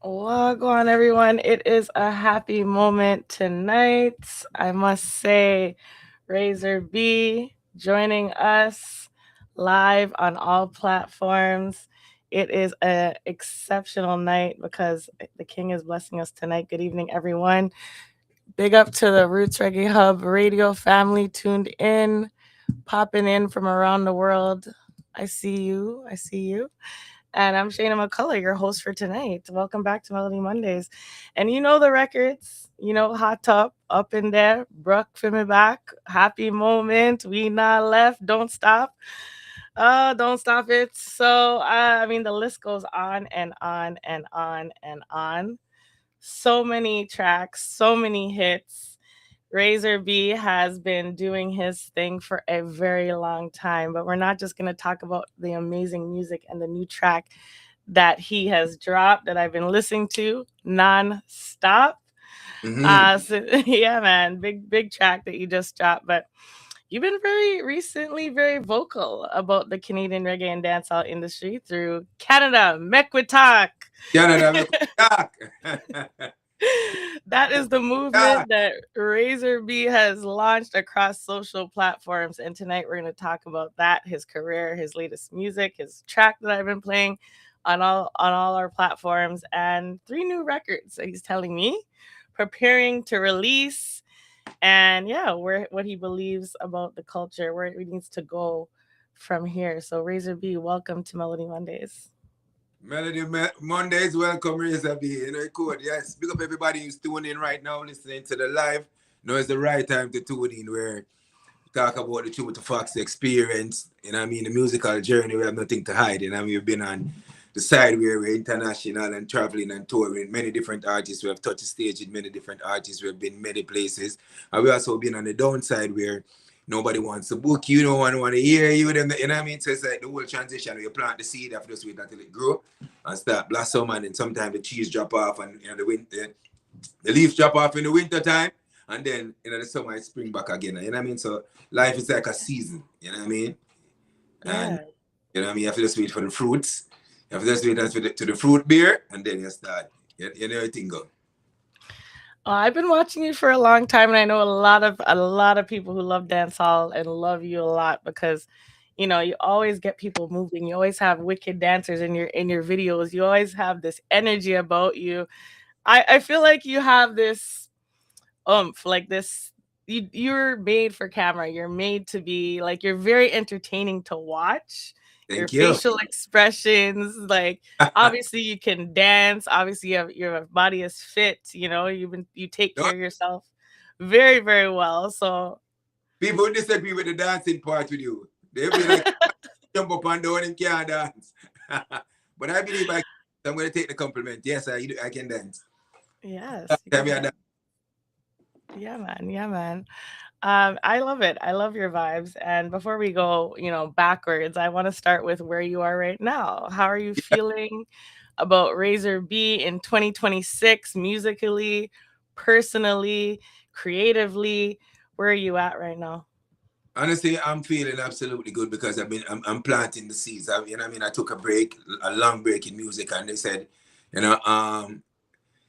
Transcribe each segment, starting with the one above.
Welcome, everyone. It is a happy moment tonight. I must say, Razor B joining us live on all platforms. It is an exceptional night because the King is blessing us tonight. Good evening, everyone. Big up to the Roots Reggae Hub radio family tuned in, popping in from around the world. I see you. I see you. And I'm Shana McCalla, your host for tonight. Welcome back to Melody Mondays. And you know the records, Hot Top, Up in There, Bruck for me back, Happy Moment, We Not Left, Don't Stop. Don't stop it. So, the list goes on and on and on and on. So many tracks, so many hits. Razor B has been doing his thing for a very long time, but we're not just going to talk about the amazing music and the new track that he has dropped that I've been listening to non-stop. So, yeah, man, big track that you just dropped, but you've been very recently very vocal about the Canadian reggae and dancehall industry through Canada Mequitalk. Canada, make we talk. That is the Talk. movement that Razor B has launched across social platforms. And tonight we're going to talk about that, his career, his latest music, his track that I've been playing on all our platforms, and 3 new records that he's telling me preparing to release. And yeah, where what he believes about the culture, where it needs to go from here. So Razor B, welcome to Melody Mondays. Mondays, welcome, Razor B. Code. Yes, big up everybody who's tuning in right now, listening to the live. Now it's the right time to tune in where we talk about the True to Fox experience. The musical journey. We have nothing to hide. We've been on the side where we're international and traveling and touring with many different artists. We have touched the stage with many different artists. We have been many places. And we also been on the downside where nobody wants to book you, no one want to hear you. So it's like the whole transition where you plant the seed after just wait until it grow and start blossom, and then sometimes the trees drop off and the leaves drop off in the winter time, and then the summer it spring back again. So life is like a season, And Yeah. you have to just wait for the fruits. You have to just wait until to the fruit beer, and then you start. Everything go. I've been watching you for a long time, and I know a lot of people who love dancehall and love you a lot because, you always get people moving. You always have wicked dancers in your videos. You always have this energy about you. I feel like you have this like this. You're made for camera. You're made to be like you're very entertaining to watch. Your Thank you. facial expressions, like obviously you can dance. Obviously your body is fit. You take No, care of yourself very very well. So people disagree with the dancing part with you. They'll be like, jump up and down and can't dance. But I believe I'm going to take the compliment. Yes, I can dance. yes, you Tell can me I dance. dance. Yeah, man. Yeah, man. I love it. I love your vibes. And before we go, backwards, I want to start with where you are right now. How are you feeling about Razor B in 2026, musically, personally, creatively? Where are you at right now? Honestly, I'm feeling absolutely good because I'm planting the seeds. I took a break, a long break in music, and they said, you know, um,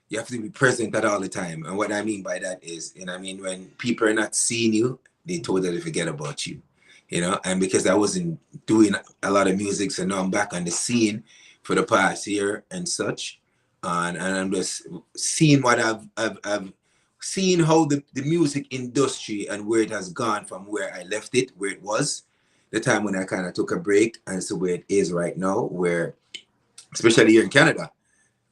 you have to be present at all the time. And what I mean by that is, when people are not seeing you, they totally forget about you. And because I wasn't doing a lot of music, so now I'm back on the scene for the past year and such. And I'm just seeing what I've seen how the music industry and where it has gone from where I left it, where it was, the time when I kind of took a break, and so where it is right now, where, especially here in Canada,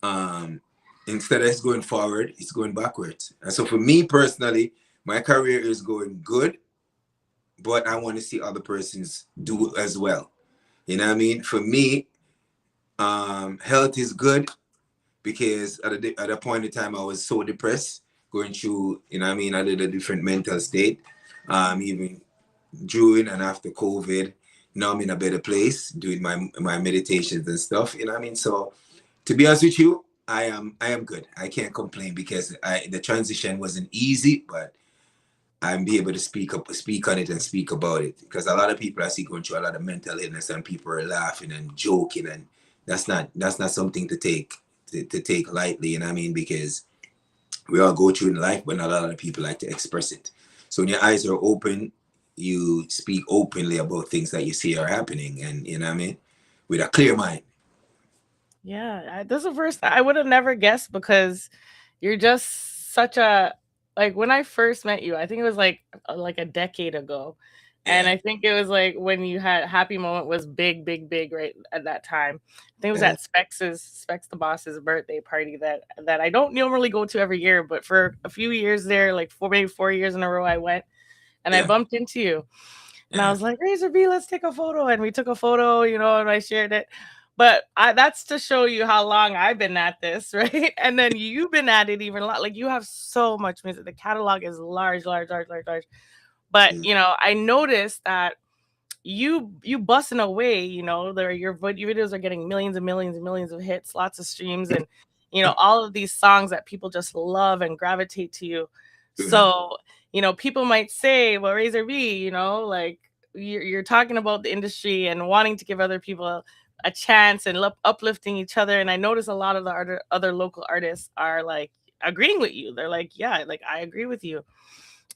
um, instead of it's going forward, it's going backwards. And so for me personally, my career is going good, but I want to see other persons do as well. You know what I mean? For me, health is good because at a point in time I was so depressed, going through, I did a different mental state, even during and after COVID. Now I'm in a better place doing my meditations and stuff. So to be honest with you, I am good. I can't complain because the transition wasn't easy, but I'm be able to speak on it and speak about it. Because a lot of people I see going through a lot of mental illness and people are laughing and joking, and that's not something to take to take lightly, you know what I mean? Because we all go through in life, but not a lot of people like to express it. So when your eyes are open, you speak openly about things that you see are happening, and you know what I mean, with a clear mind. Yeah, this is the first I would have never guessed because you're just such a like when I first met you, I think it was like a decade ago. And Yeah, I think it was like when you had Happy Moment was big, big, big right at that time. I think it was yeah, at Specs the Boss's birthday party that I don't normally go to every year, but for a few years there, like maybe 4 years in a row, I went and I yeah, bumped into you. And I yeah, was like, Razor B, let's take a photo. And we took a photo, and I shared it. But that's to show you how long I've been at this, right? And then you've been at it even a lot. Like you have so much music. The catalog is large, large, large, large, large. But yeah, I noticed that you busting away. Your videos are getting millions and millions and millions of hits, lots of streams, and all of these songs that people just love and gravitate to you. yeah. So people might say, well, Razor B, like you're talking about the industry and wanting to give other people a chance and uplifting each other. And I notice a lot of the other local artists are like agreeing with you. They're like, yeah, like I agree with you,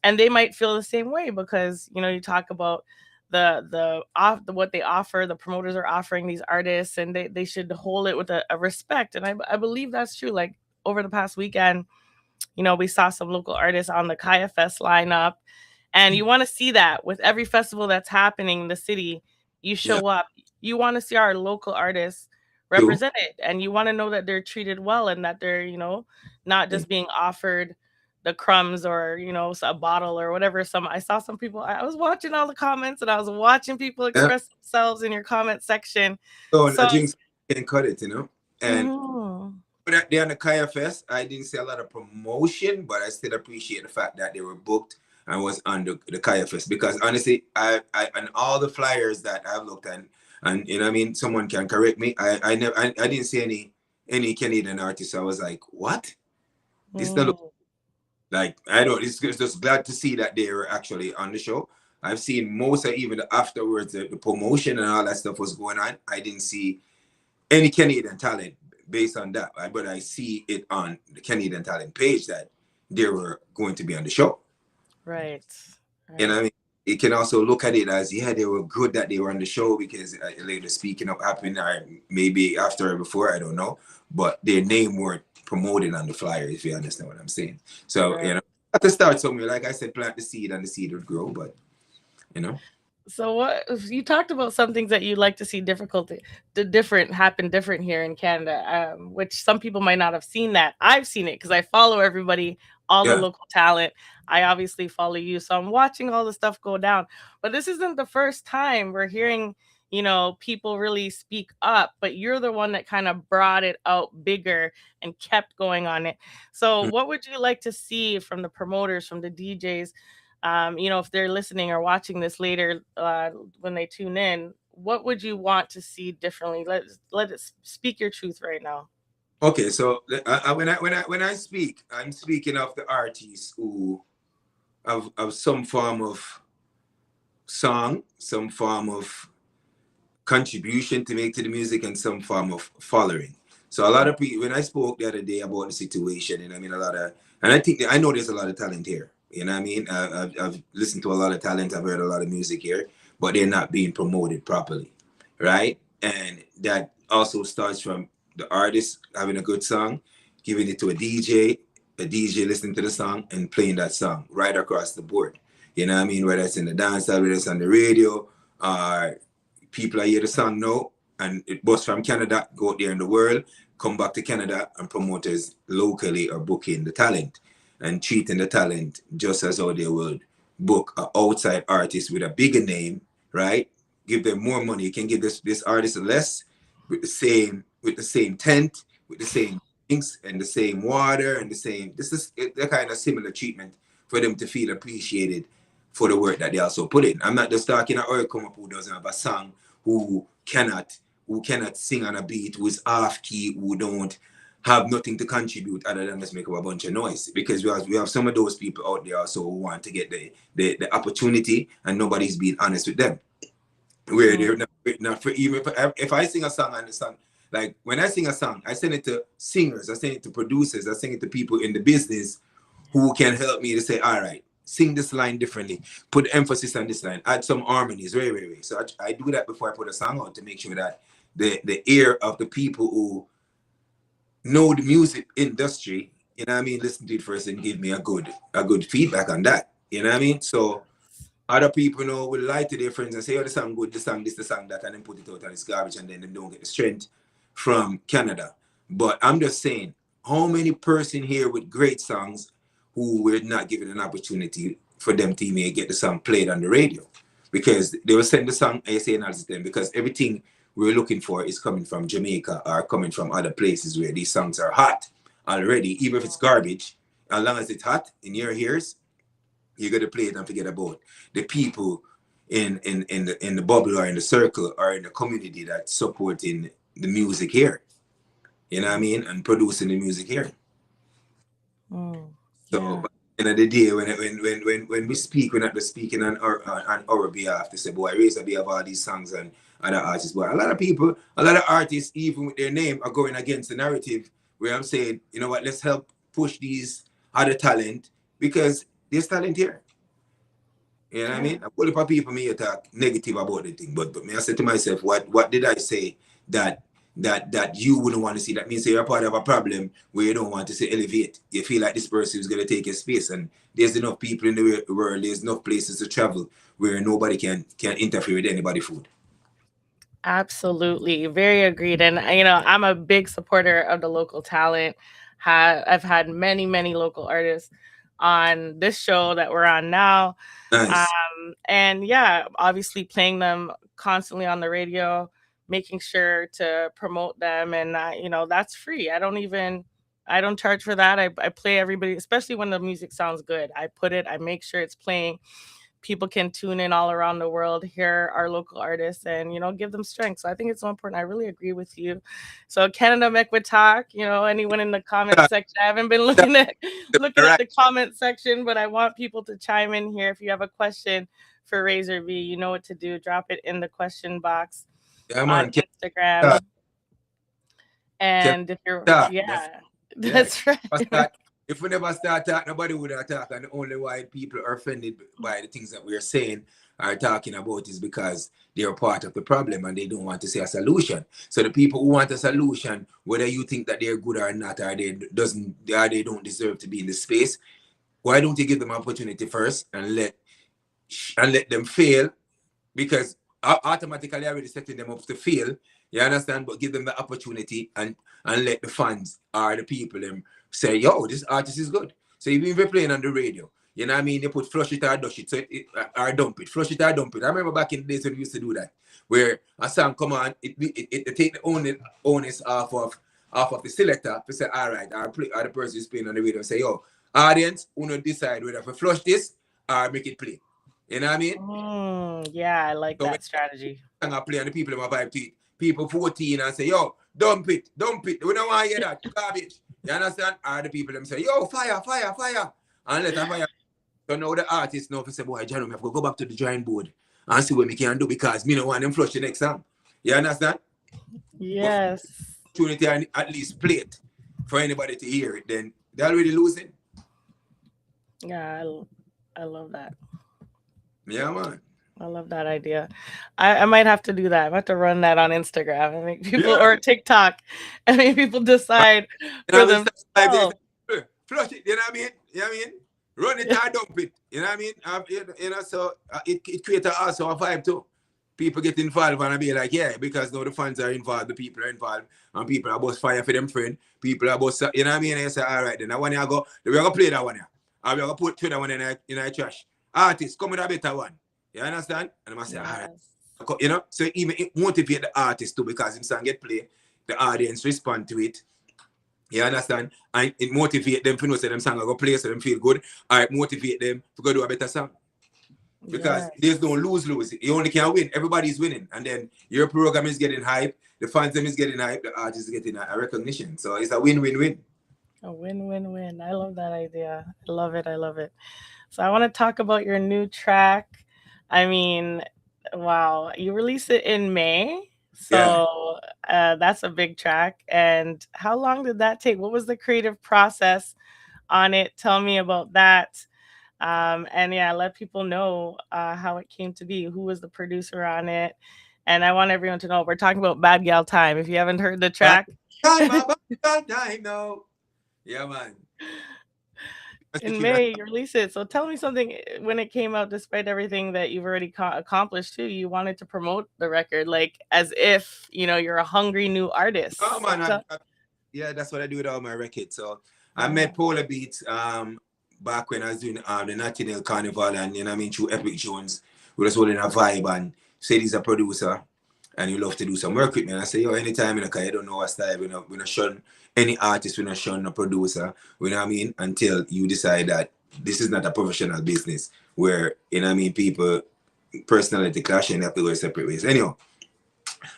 and they might feel the same way because you talk about what they offer, the promoters are offering these artists, and they should hold it with a respect. And I believe that's true. Like over the past weekend, we saw some local artists on the Kaya Fest lineup, and you want to see that with every festival that's happening in the city. You Yeah. show up, you want to see our local artists True. represented, and you want to know that they're treated well and that they're not Yeah. just being offered the crumbs or a bottle or whatever. I saw some people, I was watching all the comments and I was watching people Yeah. express themselves in your comment section. So So I drink can cut it, and mhm. but there on the Kaya Fest, I didn't see a lot of promotion, but I still appreciate the fact that they were booked and was on the Kaya Fest because honestly, I and all the flyers that I've looked at, and you know what I mean, someone can correct me. I never I didn't see any Canadian artists. So I was like, what? This not look Mm, like I don't. It's just glad to see that they were actually on the show. I've seen most of even afterwards the promotion and all that stuff was going on. I didn't see any Canadian talent based on that. But I see it on the Canadian talent page that they were going to be on the show. right, And I right. mean, you can also look at it as, yeah, they were good that they were on the show because later speaking up happened, or maybe after or before, I don't know. But their name weren't promoted on the flyer, if you understand what I'm saying. So, Right. at the start somewhere, like I said, plant the seed and the seed would grow. But, you know, So what you talked about some things that you'd like to see different happen different here in Canada, which some people might not have seen that. I've seen it because I follow everybody, all the yeah. local talent. I obviously follow you, so I'm watching all the stuff go down. But this isn't the first time we're hearing, people really speak up. But you're the one that kind of brought it out bigger and kept going on it. So Mm. what would you like to see from the promoters, from the DJs? If they're listening or watching this later when they tune in, what would you want to see differently? Let it speak your truth right now. Okay, so when I speak, I'm speaking of the artists who of some form of song, some form of contribution to make to the music, and some form of following. So a lot of people, when I spoke the other day about the situation, and I mean a lot of, and I think that I know there's a lot of talent here. You know what I mean? I've listened to a lot of talent. I've heard a lot of music here, but they're not being promoted properly, right? And that also starts from the artist having a good song, giving it to a DJ listening to the song and playing that song right across the board. You know what I mean? Whether it's in the dance, whether it's on the radio, or people are hear the song now, and it was from Canada, go out there in the world, come back to Canada, and promoters locally are booking the talent and treating the talent just as how they would book an outside artist with a bigger name, right? Give them more money. You can give this artist less with the same tent, with the same drinks and the same water and the same. This is the kind of similar treatment for them to feel appreciated for the work that they also put in. I'm not just talking about oil come up who doesn't have a song, who cannot sing on a beat, who is off key, who don't have nothing to contribute other than just make up a bunch of noise. Because we have some of those people out there also who want to get the opportunity, and nobody's being honest with them. Where Mm, they're not for even if I sing a song and the song Like when I sing a song, I send it to singers, I send it to producers, I send it to people in the business who can help me to say, all right, sing this line differently, put emphasis on this line, add some harmonies, way. So I do that before I put a song out to make sure that the ear of the people who know the music industry, you know what I mean, listen to it first and give me a good feedback on that. You know what I mean? So other people will lie to their friends and say, oh, the song good, the song this, the song that, and then put it out and it's garbage, and then they don't get the strength from Canada. But I'm just saying, how many person here with great songs who were not given an opportunity for them to even get the song played on the radio? Because they will send the song ASA analysis to them, because everything we're looking for is coming from Jamaica or coming from other places where these songs are hot already, even if it's garbage, as long as it's hot in your ears, you got to play it and forget about the people in the bubble or in the circle or in the community that's supporting the music here. You know what I mean? And producing the music here. So Yeah. but at the end of the day, when we speak, we're not just speaking on our behalf to say, boy, Razor B have all these songs and other artists. But a lot of people, a lot of artists, even with their name, are going against the narrative where I'm saying, you know what, let's help push these other talent because there's talent here. You know what I Yeah. mean? A whole heap of people may talk negative about the thing, but me I say to myself, what did I say that that you wouldn't want to see? That means you're a part of a problem where you don't want to say elevate. You feel like this person is gonna take your space, and there's enough people in the world, there's enough places to travel where nobody can interfere with anybody food. Absolutely. Very agreed. And, I'm a big supporter of the local talent. I've had many, many local artists on this show that we're on now. Nice. And yeah, obviously playing them constantly on the radio, making sure to promote them. And, that's free. I don't charge for that. I play everybody, especially when the music sounds good. I make sure it's playing. People can tune in all around the world, hear our local artists, and give them strength. So I think it's so important. I really agree with you. So Canada Mekwatak, anyone in the comment section. I haven't been looking at Right. the comment section, but I want people to chime in here. If you have a question for Razor V, you know what to do. Drop it in the question box Yeah, on man. Can talk. Instagram. Can And if you're talk. yeah, Yeah. that's right. If we never start talking, nobody would attack. And the only why people are offended by the things that we are saying are talking about is because they're part of the problem and they don't want to see a solution. So the people who want a solution, whether you think that they're good or not, or they don't deserve to be in the space, why don't you give them an opportunity first and let them fail, because automatically already setting them up to fail. You understand? But give them the opportunity and let the fans or the people them say, yo, this artist is good. So even if you're playing on the radio, you know what I mean? They put flush it or dush it, so or dump it, flush it or dump it. I remember back in the days when we used to do that, where a song come on, it take the onus off of the selector to say, all right, or the person who's playing on the radio say, yo, audience, who not decide whether to flush this or make it play. You know what I mean? Yeah, I like So when that strategy. song I play and the people in my vibe to it, people 14 and say, yo, dump it, dump it. We don't want to hear that. Garbage. You understand? Or the people them say, yo, fire, fire, fire. And let a fire. So now the artist now say, boy, John, I have to go back to the drawing board and see what we can do because me no want them flush the next song. You understand? But for Yes. opportunity and at least play it for anybody to hear it, then they're already losing. Yeah, I love that. Yeah, man. I love that idea. I might have to do that. I have to run that on Instagram and make people Yeah. or TikTok and make people decide You know for what I mean? Like this, themselves. flush it, you know what I mean? You know what I mean? Run it or dump it. You know what I mean? So it creates also a vibe too. People get involved and I be like, yeah, because now the fans are involved, the people are involved, and people are about fire for them friend. People are about, you know what I mean? And you say, all right, then I want to go, we're going to play that one here. And we're going to put that one in a trash. Artists, come with a better one. You understand? And I must say, all right. Yes. So even it motivate the artist too because him song get play, the audience respond to it. You understand? And it motivate them to know say them song are go play so them feel good. Or it motivate them to go do a better song. Because there's Yes. no lose-lose. You only can win. Everybody's winning. And then your program is getting hype, the fans them is getting hype, the artist is getting a recognition. So it's a win-win-win. A win-win-win. I love that idea. I love it. I love it. So I want to talk about your new track. I mean, wow, you released it in May. Yeah. So that's a big track. And how long did that take? What was the creative process on it? Tell me about that. And yeah, let people know how it came to be, who was the producer on it. And I want everyone to know we're talking about Bad Gal Time. If you haven't heard the Bad track, time, my bad time now. Yeah, man. That's the in tune. May, you release it. So tell me something when it came out, despite everything that you've already accomplished too, you wanted to promote the record like as if, you're a hungry new Oh artist. So man, tell, yeah, that's what I do with all my records. So I yeah. met Polar Beats back when I was doing the National Carnival, and you know what I mean, through Epic Jones, we was holding a vibe and said he's a producer and you love to do some work with me. And I say, yo, anytime in cause I don't know what style, we not shun any artist, we not shun a producer, you know what I mean, until you decide that this is not a professional business where, you know what I mean, people personality clash and they have to go separate ways. Anyhow,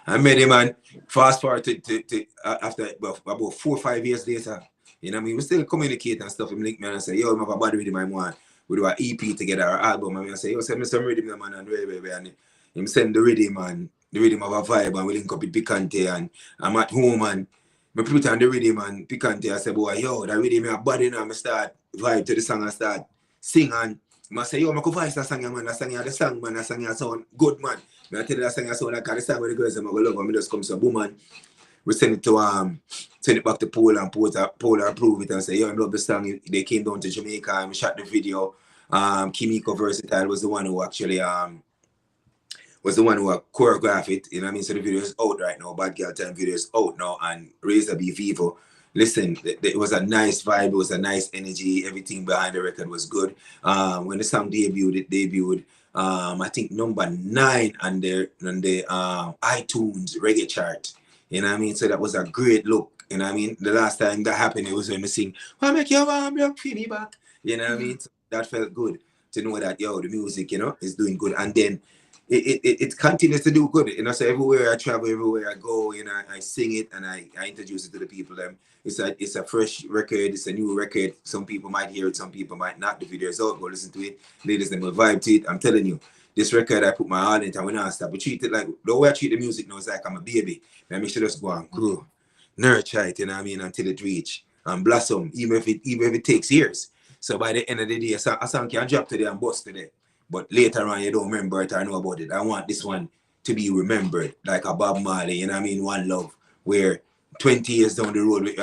I met him and fast forward to after about 4 or 5 years later, you know what I mean? We still communicate and stuff. Him link me and I say, yo, I'm have a body rhythm, I'm one. We do an EP together, our album. And I say, yo, send me some rhythm, man, and way. And him send the rhythm and the rhythm of a vibe and we link up with Picante and I'm at home and I put on the rhythm and Picante. I say, boy, yo, that rhythm a body now. I start vibe to the song and start sing and I say, yo, I could voice that song, man. That song, the song, man. That song, sound good, man. I tell you that song, I sound like the song where the girls, I'm going to love and just come so boom, man. We send it back to Paul and Paul approve it and say, yo, I love the song. They came down to Jamaica and we shot the video. Kimiko Versatile was the one who choreographed it, you know what I mean? So the video is out right now. Bad Girl Time video is out now and Razor B Vivo. Listen, it was a nice vibe, it was a nice energy, everything behind the record was good. When the song debuted, it debuted I think number 9 on the iTunes reggae chart. You know what I mean? So that was a great look. You know what I mean? The last time that happened, it was when we sing, "Why make your warm blood feel me back?" You know what I mean? So that felt good to know that the music, is doing good. And then it continues to do good. So everywhere I travel, everywhere I go, I sing it and I introduce it to the people. It's a fresh record, it's a new record. Some people might hear it, some people might not. The video is out, go listen to it. Ladies, them will vibe to it. I'm telling you, this record I put my heart into and when I stop. We treat it like the way I treat the music now is like I'm a baby. And I make sure just go and grow, nurture it, you know what I mean, until it reach and blossom, even if it takes years. So by the end of the day, a song can drop today and bust today. But later on, you don't remember it or know about it. I want this one to be remembered, like a Bob Marley, you know what I mean? One Love, where 20 years down the road, you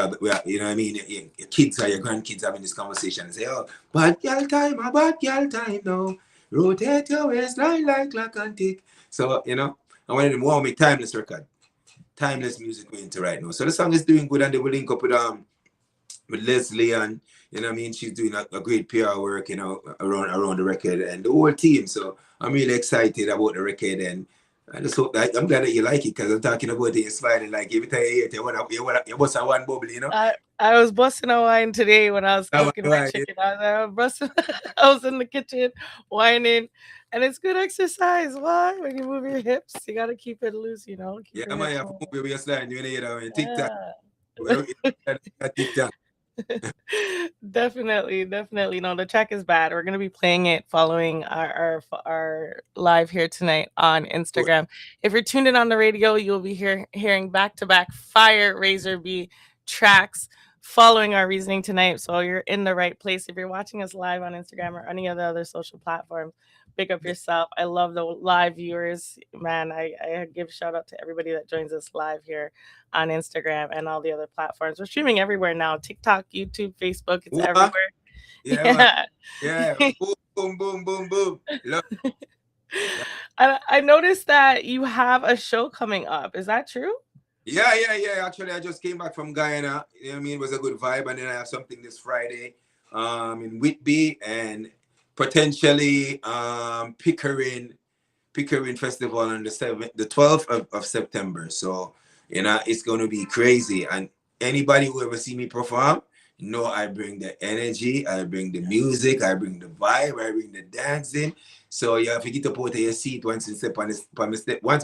know what I mean? Your kids or your grandkids having this conversation and say, oh, bad girl time, a bad girl time now. Rotate your waistline like clock and tick. So, I wanted to more make timeless record. Timeless music we're into right now. So the song is doing good and they will link up with Leslie and you know what I mean she's doing a great PR work around the record and the whole team. So I'm really excited about the record and I just hope that I'm glad that you like it because I'm talking about it, you're smiling like every time you hear it, you bust a one bubble. I was busting a wine today when I was That cooking my one, chicken. I was busting, I was in the kitchen whining, and it's good exercise. Why? When you move your hips, you got to keep it loose. Keep yeah, your man, you hips have to moving. move your waistline, TikTok. Yeah. Well, TikTok. Definitely. No, the track is bad. We're gonna be playing it following our live here tonight on Good. Instagram. If you're tuned in on the radio, you'll be hearing back to back fire Razor B tracks following our reasoning tonight. So you're in the right place. If you're watching us live on Instagram or any of the other social platforms, big up yourself. I love the live viewers, man. I give shout out to everybody that joins us live here on Instagram and all the other platforms. We're streaming everywhere now: TikTok, YouTube, Facebook. It's What? everywhere. Yeah, man. Yeah. Yeah. Boom, boom, boom, boom, boom. Love that. I noticed that you have a show coming up. Is that true? Yeah. Actually, I just came back from Guyana. You know what I mean? It was a good vibe. And then I have something this Friday in Whitby and potentially Pickering Festival on the 12th of September. So, it's going to be crazy. And anybody who ever see me perform, I bring the energy, I bring the music, I bring the vibe, I bring the dancing. So, yeah, if you get up out of your seat once you step once we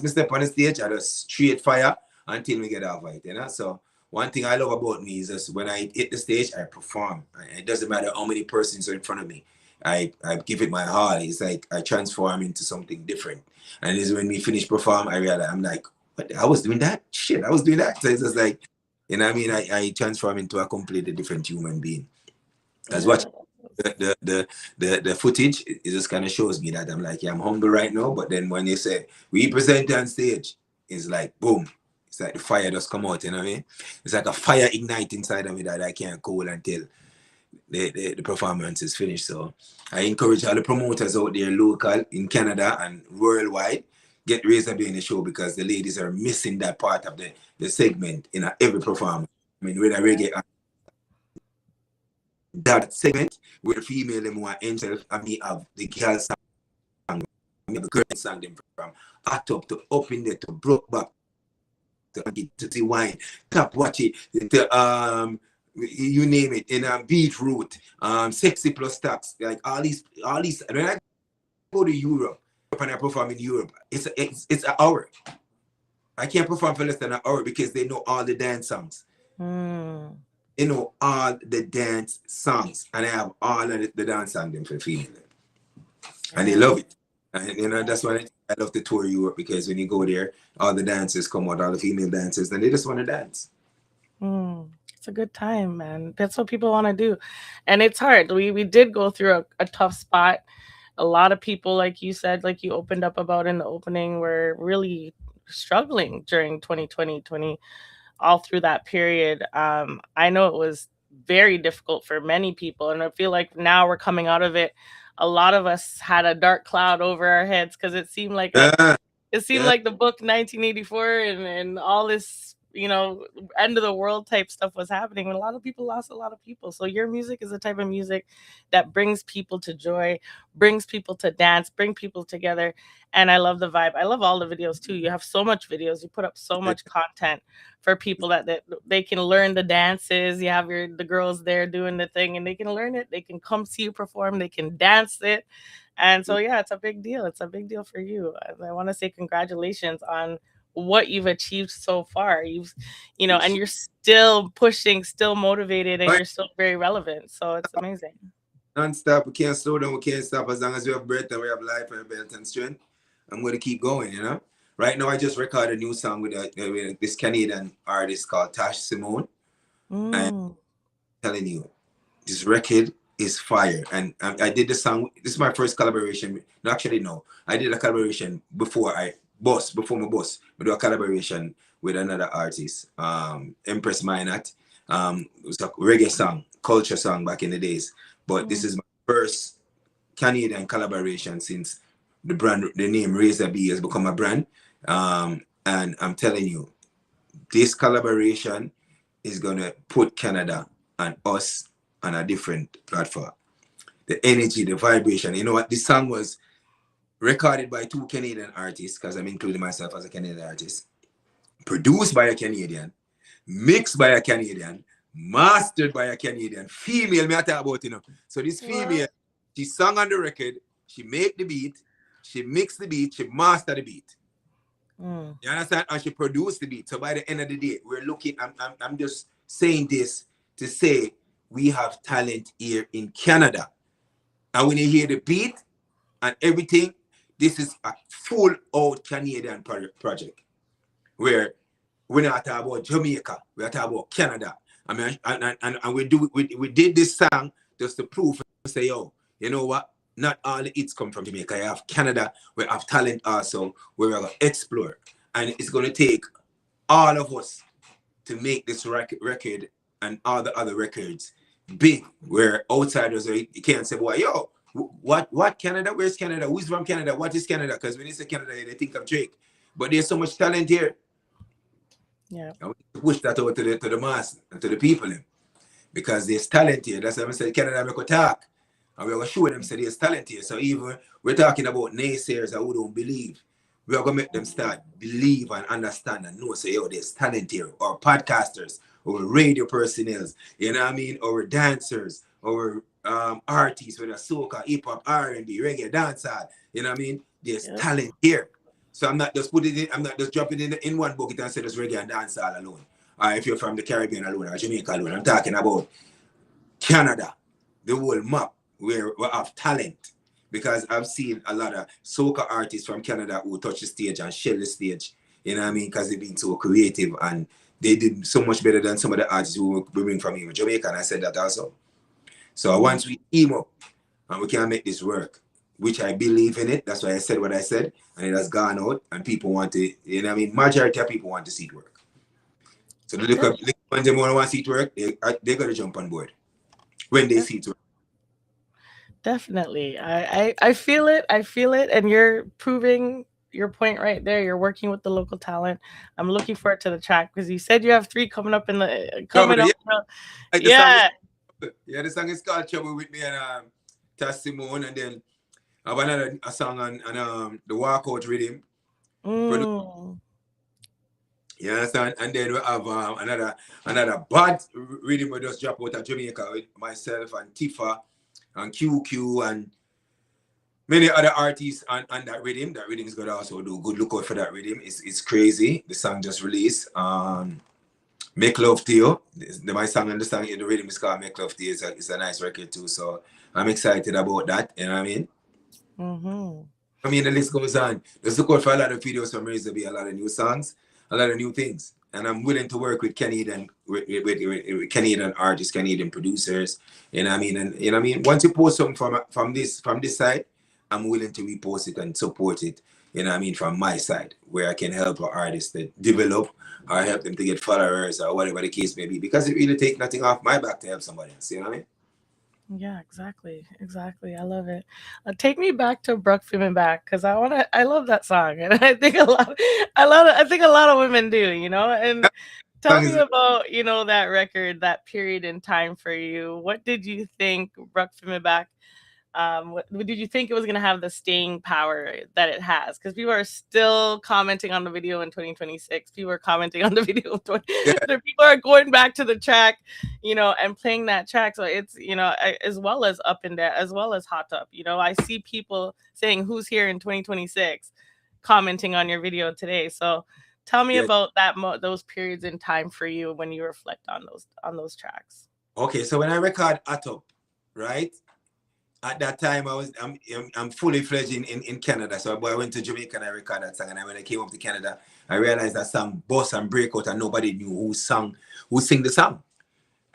step on the stage, I just straight fire until we get off it. So, one thing I love about me is just when I hit the stage, I perform. It doesn't matter how many persons are in front of me. I give it my heart. It's like I transform into something different. And it's when we finish perform, I realize I'm like, but I was doing that. Shit, I was doing that. So it's just like, you know what I mean? I transform into a completely different human being. As Yeah. watching the footage, it just kind of shows me that I'm like, yeah, I'm humble right now. But then when you say we present on stage, it's like boom. It's like the fire just come out, you know what I mean? It's like a fire ignite inside of me that I can't cool until the performance is finished. So I encourage all the promoters out there, local, in Canada and worldwide, get Razor B in the show because the ladies are missing that part of the segment in every performance. I mean, with a Yeah. reggae, that segment where the female them want themselves and me have the girl song, me have the girl song them from act up to up in there to broke back to get to the wine, tap watch it, you name it, in beetroot, sexy plus tax, like all these. When I go to Europe and I perform in Europe, it's an hour. I can't perform for less than an hour because they know all the dance songs. Mm. They know all the dance songs, and I have all of the dance songs them for female, and they Yeah. love it. And that's why I love to tour Europe because when you go there, all the dancers come out, all the female dancers, and they just want to dance. Mm. It's a good time, man. That's what people want to do. And it's hard. We did go through a tough spot. A lot of people, like you said, like you opened up about in the opening, were really struggling during 2020, all through that period. I know it was very difficult for many people, and I feel like now we're coming out of it. A lot of us had a dark cloud over our heads because Yeah, it seemed yeah. like the book 1984 and all this, end of the world type stuff was happening when a lot of people lost a lot of people. So your music is a type of music that brings people to joy, brings people to dance, bring people together. And I love the vibe. I love all the videos too. You have so much videos. You put up so much content for people that they can learn the dances. You have the girls there doing the thing and they can learn it. They can come see you perform. They can dance it. And so, yeah, it's a big deal. It's a big deal for you. I want to say congratulations on what you've achieved so far. And you're still pushing, still motivated, and Right. you're still very relevant. So it's amazing. Non-stop. We can't slow down. We can't stop. As long as we have breath and we have life and health and strength, I'm going to keep going, you know? Right now, I just recorded a new song with this Canadian artist called Tash Simone. And Mm, I'm telling you, this record is fire. And I did the song. This is my first collaboration. No, actually, no. I did a collaboration before my boss. We do a collaboration with another artist, Empress Minot. It was a reggae song, culture song back in the days. But this mm, is my first Canadian collaboration since the name Razor B has become a brand. And I'm telling you, this collaboration is gonna put Canada and us on a different platform. The energy, the vibration. You know what? This song was recorded by two Canadian artists, because I'm including myself as a Canadian artist, produced by a Canadian, mixed by a Canadian, mastered by a Canadian, female, me I talk about, So this what? female, she sang on the record, she made the beat, she mixed the beat, she mastered the beat. Mm, You understand? And she produced the beat. So by the end of the day, we're looking, I'm just saying this to say we have talent here in Canada. And when you hear the beat and everything, this is a full out Canadian project where we're not talking about Jamaica, we're talking about Canada. I mean, and we did this song just to prove and say, yo, you know what? Not all the hits come from Jamaica. You have Canada, we have talent also, where we're going to explore. And it's going to take all of us to make this record and all the other records big, where outsiders are, you can't say, boy, yo, what Canada? Where's Canada? Who's from Canada? What is Canada? Because when they say Canada, they think of Drake. But there's so much talent here. yeah. And we need to push that out to the mass and to the people. Because there's talent here. That's why I said Canada make a talk. And we're going to show them say there's talent here. So even we're talking about naysayers that who don't believe, we are going to make them start believe and understand and know, say, yo, there's talent here. Or podcasters, or radio personnel, you know what I mean? Or dancers, or artists, whether soca, hip-hop, R&B, reggae, dancehall, you know what I mean? There's Yep. talent here. So I'm not just putting it in, I'm not just dropping it in one bucket and say there's reggae and dancehall alone. Or if you're from the Caribbean alone or Jamaica alone, I'm talking about Canada, the whole map where we have talent. Because I've seen a lot of soca artists from Canada who touch the stage and shell the stage, You know what I mean? Because they've been so creative and they did so much better than some of the artists who we bring from even Jamaica. And I said that also. So Mm-hmm. once we team up and we can make this work, which I believe in it, that's why I said what I said, and it has gone out, and people want to, you know what I mean? Majority of people want to see it work. So the look when they want to see it work, they got to jump on board when they see it work. Definitely. I feel it. I feel it. And you're proving your point right there. You're working with the local talent. I'm looking forward to the track because you said you have three coming up in the coming Yeah, up. like the song is, Yeah. yeah, the song is called Trouble with Me and Tass Simone, and then I have another a song on the Walkout Rhythm. Mm. You understand? And then we have another bad rhythm we just drop out of Jamaica with myself and Tifa and QQ and many other artists on that rhythm. That rhythm is gonna also do good look out for that rhythm. It's crazy. The song just released. Make Love to You. My song and the rhythm is called Make Love to You. It's a nice record too. So I'm excited about that. You know what I mean? Mm-hmm. I mean, the list goes on. There's look out for a lot of videos from Razor B, a lot of new songs, a lot of new things. And I'm willing to work with with Canadian artists, Canadian producers. You know what I mean? And you know what I mean? Once you post something from this side, I'm willing to repost it and support it. You know what I mean? From my side, where I can help an artist to develop or help them to get followers or whatever the case may be. Because it really takes nothing off my back to help somebody else. You know what I mean? Yeah, exactly. Exactly. I love it. Take me back to Brooke Feeling Back because I love that song. And I think I think a lot of women do, and tell Song me is about, that record, that period in time for you. What did you think Brooke Feeling Back what did you think it was going to have the staying power that it has? Because people are still commenting on the video in 2026. People are commenting on the video. yeah, The people are going back to the track, and playing that track. So it's, as well as Up and Down, as well as Hot Up. I see people saying who's here in 2026 commenting on your video today. So tell me yeah. about those periods in time for you when you reflect on those tracks. Okay, so when I record Atop, right? At that time I'm fully fledged in Canada. So I went to Jamaica and I recorded that song. And when I came up to Canada, I realized that song bust and break out and nobody knew who sing the song.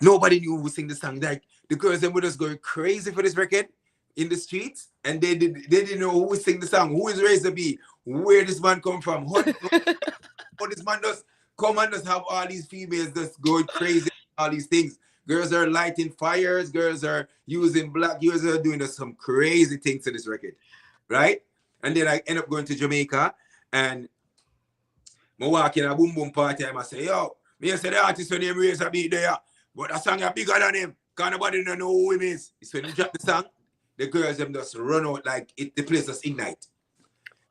Nobody knew who sing the song. Like the girls and just going crazy for this record in the streets, and they didn't know who sing the song, who is Razor B, where this man come from, how this man does come and just have all these females just going crazy, all these things. Girls are lighting fires, girls are using black, girls are doing some crazy things to this record, right? And then I end up going to Jamaica and I walk in a boom boom party and I say, yo, me say the artist when name Razor B there, but the song is bigger than him. Cause nobody don't know who he is. So when he drop the song, the girls them just run out like the place just ignite.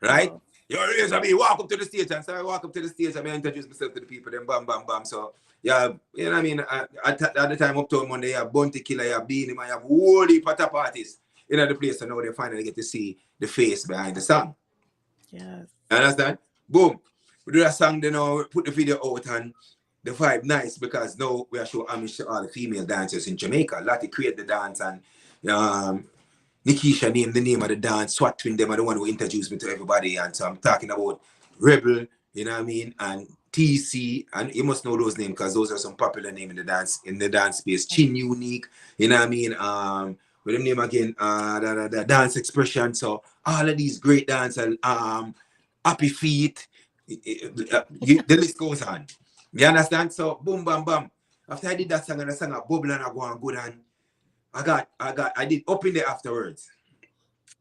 Right? Oh, Yo, Razor B, walk up to the stage. And so I walk up to the stage and I introduce myself to the people, then bam, bam, bam. So, yeah, you know what I mean? At the time, Uptown Monday, you have Bounty Killer, you have Beanie Man, you have whole heap of top artists in the place. And now they finally get to see the face behind the song. yes. You understand? Boom. We do that song, then we put the video out and the vibe nice because now we are showing homage to all the female dancers in Jamaica. Lottie create the dance and Nikisha named the name of the dance. Swat Twin, them are the one who introduced me to everybody. And so I'm talking about Rebel, you know what I mean, and TC, and you must know those names because those are some popular names in the dance space. Chin Unique, you know what I mean? With the name again, the dance expression. So all of these great dancers, Happy Feet, the list goes on. You understand? So boom, bam, bam. After I did that song and the song a bubble and I go on good and I did Up in there afterwards.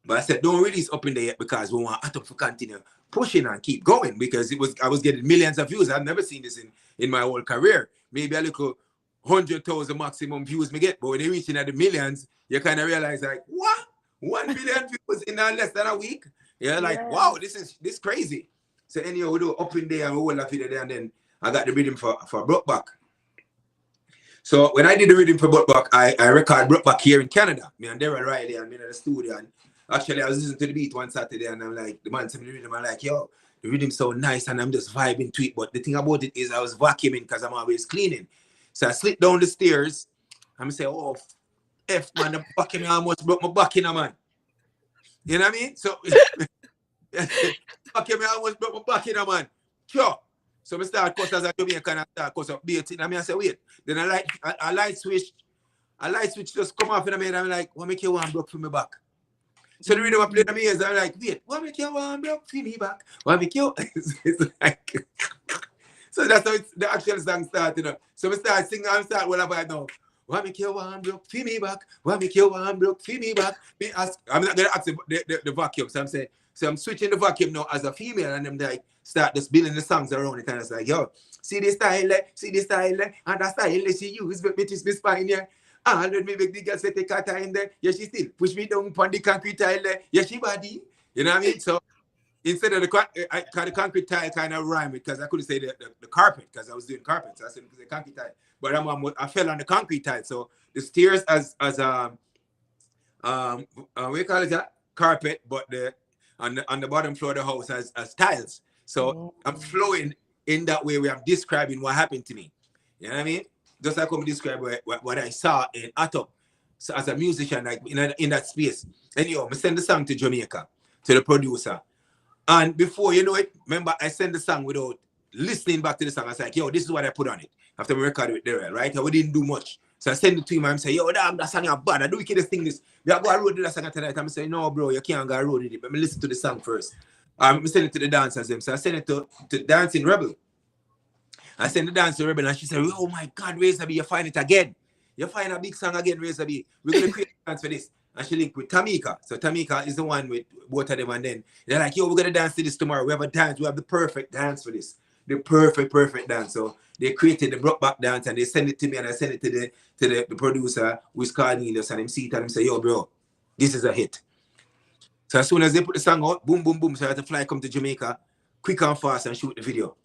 But I said, don't release Up in there yet because we want Atop to continue pushing and keep going because I was getting millions of views. I've never seen this in my whole career. Maybe a little 100,000 maximum views me get, but when they reaching at the millions, you kind of realize like, what? 1 million views in less than a week? You're like, Yeah. wow, this crazy. So anyhow, we do Up in there and we hold a video there and then I got the rhythm for Brokeback. So when I did the reading for Brokeback, I record Brokeback here in Canada. Me and Darren Riley and me in the studio. And actually, I was listening to the beat one Saturday and I'm like, the man sent me the rhythm. I'm like, yo, the rhythm's so nice and I'm just vibing to it. But the thing about it is I was vacuuming because I'm always cleaning. So I slid down the stairs. I'm say, oh, F, man, the vacuum almost broke my back in, man. You know what I mean? So, vacuum almost broke my back in, man. Sure. So I start course as a Jamaican and start course of baiting. And I say, wait. Then I light switch. A light switch just come off in the and I'm like, what make you want block for me back? So the reason I play the ears, I'm like, wait, what make you want block for me back? What make you? It's like, so that's how the actual song started. You know? So we start singing and start well about now. What make you want block for me back? What make you want block for me back? Me ask, I'm not gonna ask the vacuum. So I'm saying, so I'm switching the vacuum now as a female, and I'm like start just building the songs around it, and it's like, yo, see this style, and that style she use, but it is my spine here. And when me make the girl say take her time there, yeah, she still push me down on the concrete tile there, yeah, she body. You know what I mean? So instead of the concrete tile kind of rhyme because I couldn't say the carpet because I was doing carpet. So I said the concrete tile. But I fell on the concrete tile. So the stairs as what you call it that? Carpet, but the on the bottom floor of the house as tiles. So I'm flowing in that way where I'm describing what happened to me. You know what I mean? Just like I'm describe what I saw in Atop. So as a musician, like in that space. Anyhow, I send the song to Jamaica, to the producer. And before you know it, remember I sent the song without listening back to the song. I was like, yo, this is what I put on it. After we recorded it there, right? And we didn't do much. So I sent it to him and I say, yo, damn, that song is bad. I do wickedest thing this. We are going to road with that song tonight. I'm saying, no, bro, you can't go road with it. But me listen to the song first. I send it to the dancers. So I sent it to Dancing Rebel. I sent the Dancing Rebel and she said, oh my God, Razor B, you find it again. You find a big song again, Razor B. We're going to create a dance for this. And she linked with Tamika. So Tamika is the one with both of them. And then they're like, yo, we're going to dance to this tomorrow. We have a dance. We have the perfect dance for this. The perfect dance. So they created the brought back dance and they send it to me and I send it to the producer who is Cornelius and him see it and him say, yo, bro, this is a hit. So as soon as they put the song out, boom, boom, boom. So I had to fly come to Jamaica quick and fast and shoot the video.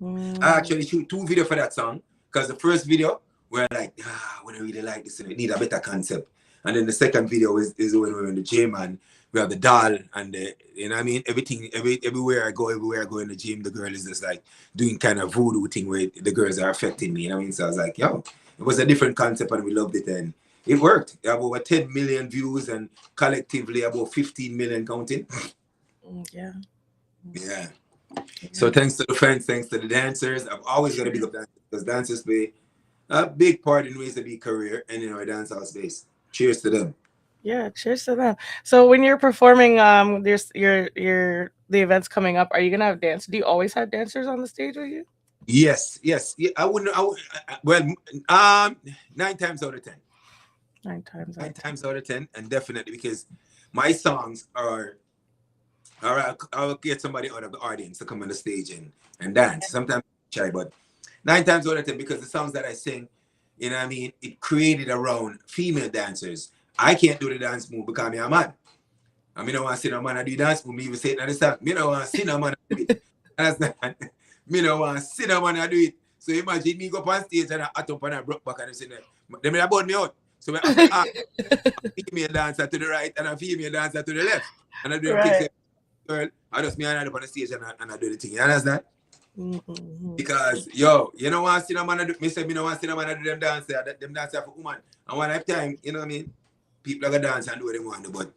I actually shoot 2 videos for that song because the first video we're like, we don't really like this and we need a better concept. And then the second video is when we're in the gym and we have the doll and the, you know what I mean? Everywhere I go in the gym, the girl is just like doing kind of voodoo thing where the girls are affecting me, you know what I mean? So I was like, yo, it was a different concept and we loved it and it worked. We have over 10 million views and collectively about 15 million counting. Yeah. Yeah. So thanks to the fans, thanks to the dancers. I've always got to big up dancers because dancers play a big part in Razor B career and in our dancehall space. Cheers to them. Yeah, cheers to them. So when you're performing, there's the events coming up. Are you gonna have dance? Do you always have dancers on the stage with you? Yes. Yeah, I wouldn't. Well, 9 times out of 10. 9 times out Nine of 10. times out of 10, and definitely because my songs are. All right, I'll get somebody out of the audience to come on the stage and dance. Sometimes shy, but 9 times out of 10 because the songs that I sing, you know what I mean, it created around female dancers. I can't do the dance move because I'm a man. I mean, I want to see no man I do dance move. Me even say it on the song. Me don't want to see no man do it. Understand? Me don't want to see no man do it. So imagine me go up on stage and I hot up and I broke back and I say, them about me out. So I have to ask a female dancer to the right and a female dancer to the left. And I do them things say, girl, I just me and I up on the stage and I do the thing. You understand? Because yo, you know what I see no man do me say me no want to see no man do them dance them dance for woman. And one lifetime, you know what I mean? People are gonna dance and do what they want to do, but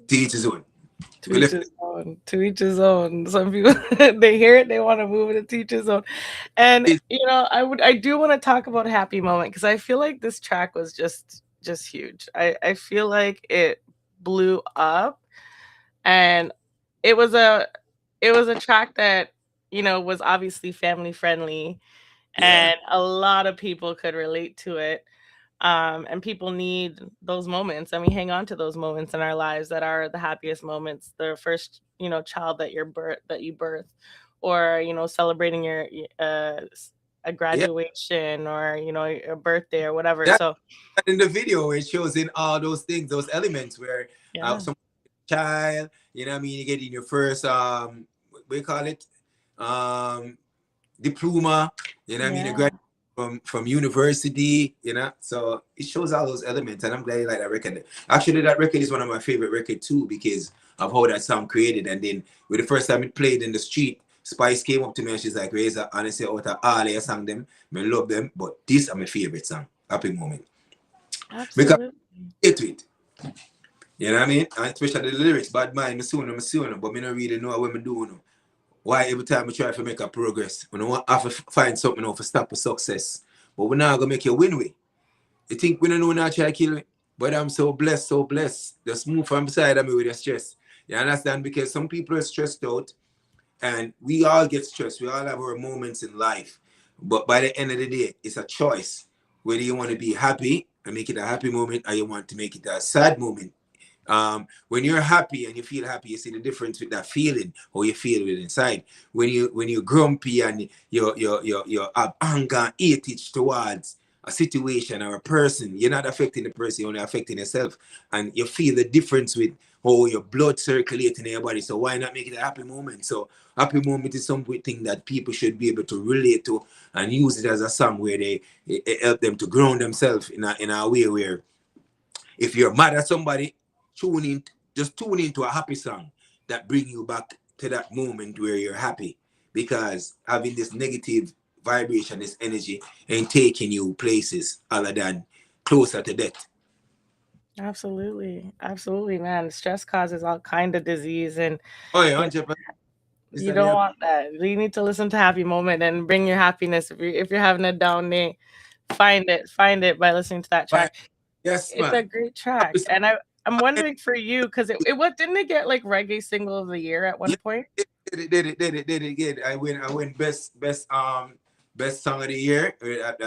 to each his own. To each his own. To each his own. Some people they hear it, they want to move it to each his own. And you know, I do want to talk about Happy Moment because I feel like this track was just huge. I feel like it blew up and it was a track that, you know, was obviously family friendly and a lot of people could relate to it. And people need those moments and we hang on to those moments in our lives that are the happiest moments, the first, you know, child that you birth, or, you know, celebrating your a graduation or, you know, a birthday or whatever. That, so in the video it shows in all those things, those elements where some child, you know what I mean, you get in your first what do you call it, diploma, you know what I mean, you graduate from university, you know, so it shows all those elements and I'm glad you like that record. Actually that record is one of my favorite records too because of how that song created. And then with the first time it played in the street, Spice came up to me and she's like, Razor, honestly, out of all your songs them, I love them, but this is my favorite song, Happy Moment. Absolutely. Because it, you know what I mean? And especially the lyrics, bad mind, me soon, but me don't really know what me do. why every time we try to make a progress, we don't have to find something to stop a success. But we're not gonna make you win with. You think we don't know not try to kill me? But I'm so blessed, so blessed. Just move from beside of me with your stress. You understand? Because some people are stressed out and we all get stressed. We all have our moments in life. But by the end of the day, it's a choice. Whether you want to be happy and make it a happy moment or you want to make it a sad moment. When you're happy and you feel happy, you see the difference with that feeling, how you feel it inside. When you're grumpy and you have anger, hatred towards a situation or a person, you're not affecting the person, you're only affecting yourself. And you feel the difference with how your blood circulating in your body. So why not make it a happy moment? So happy moment is something that people should be able to relate to and use it as a song where they it help them to ground themselves in a way where if you're mad at somebody, tune in, just tune into a happy song that bring you back to that moment where you're happy. Because having this negative vibration, this energy, ain't taking you places other than closer to death. Absolutely. Absolutely, man. Stress causes all kind of disease and Oh yeah, you know, 100%. you don't want that. You need to listen to Happy Moment and bring your happiness. If you're having a down day, find it by listening to that track. Yes, It's a man. great track. And I'm wondering for you, because it what didn't it get like reggae single of the year at one Yeah, point? did it. I win best song of the year at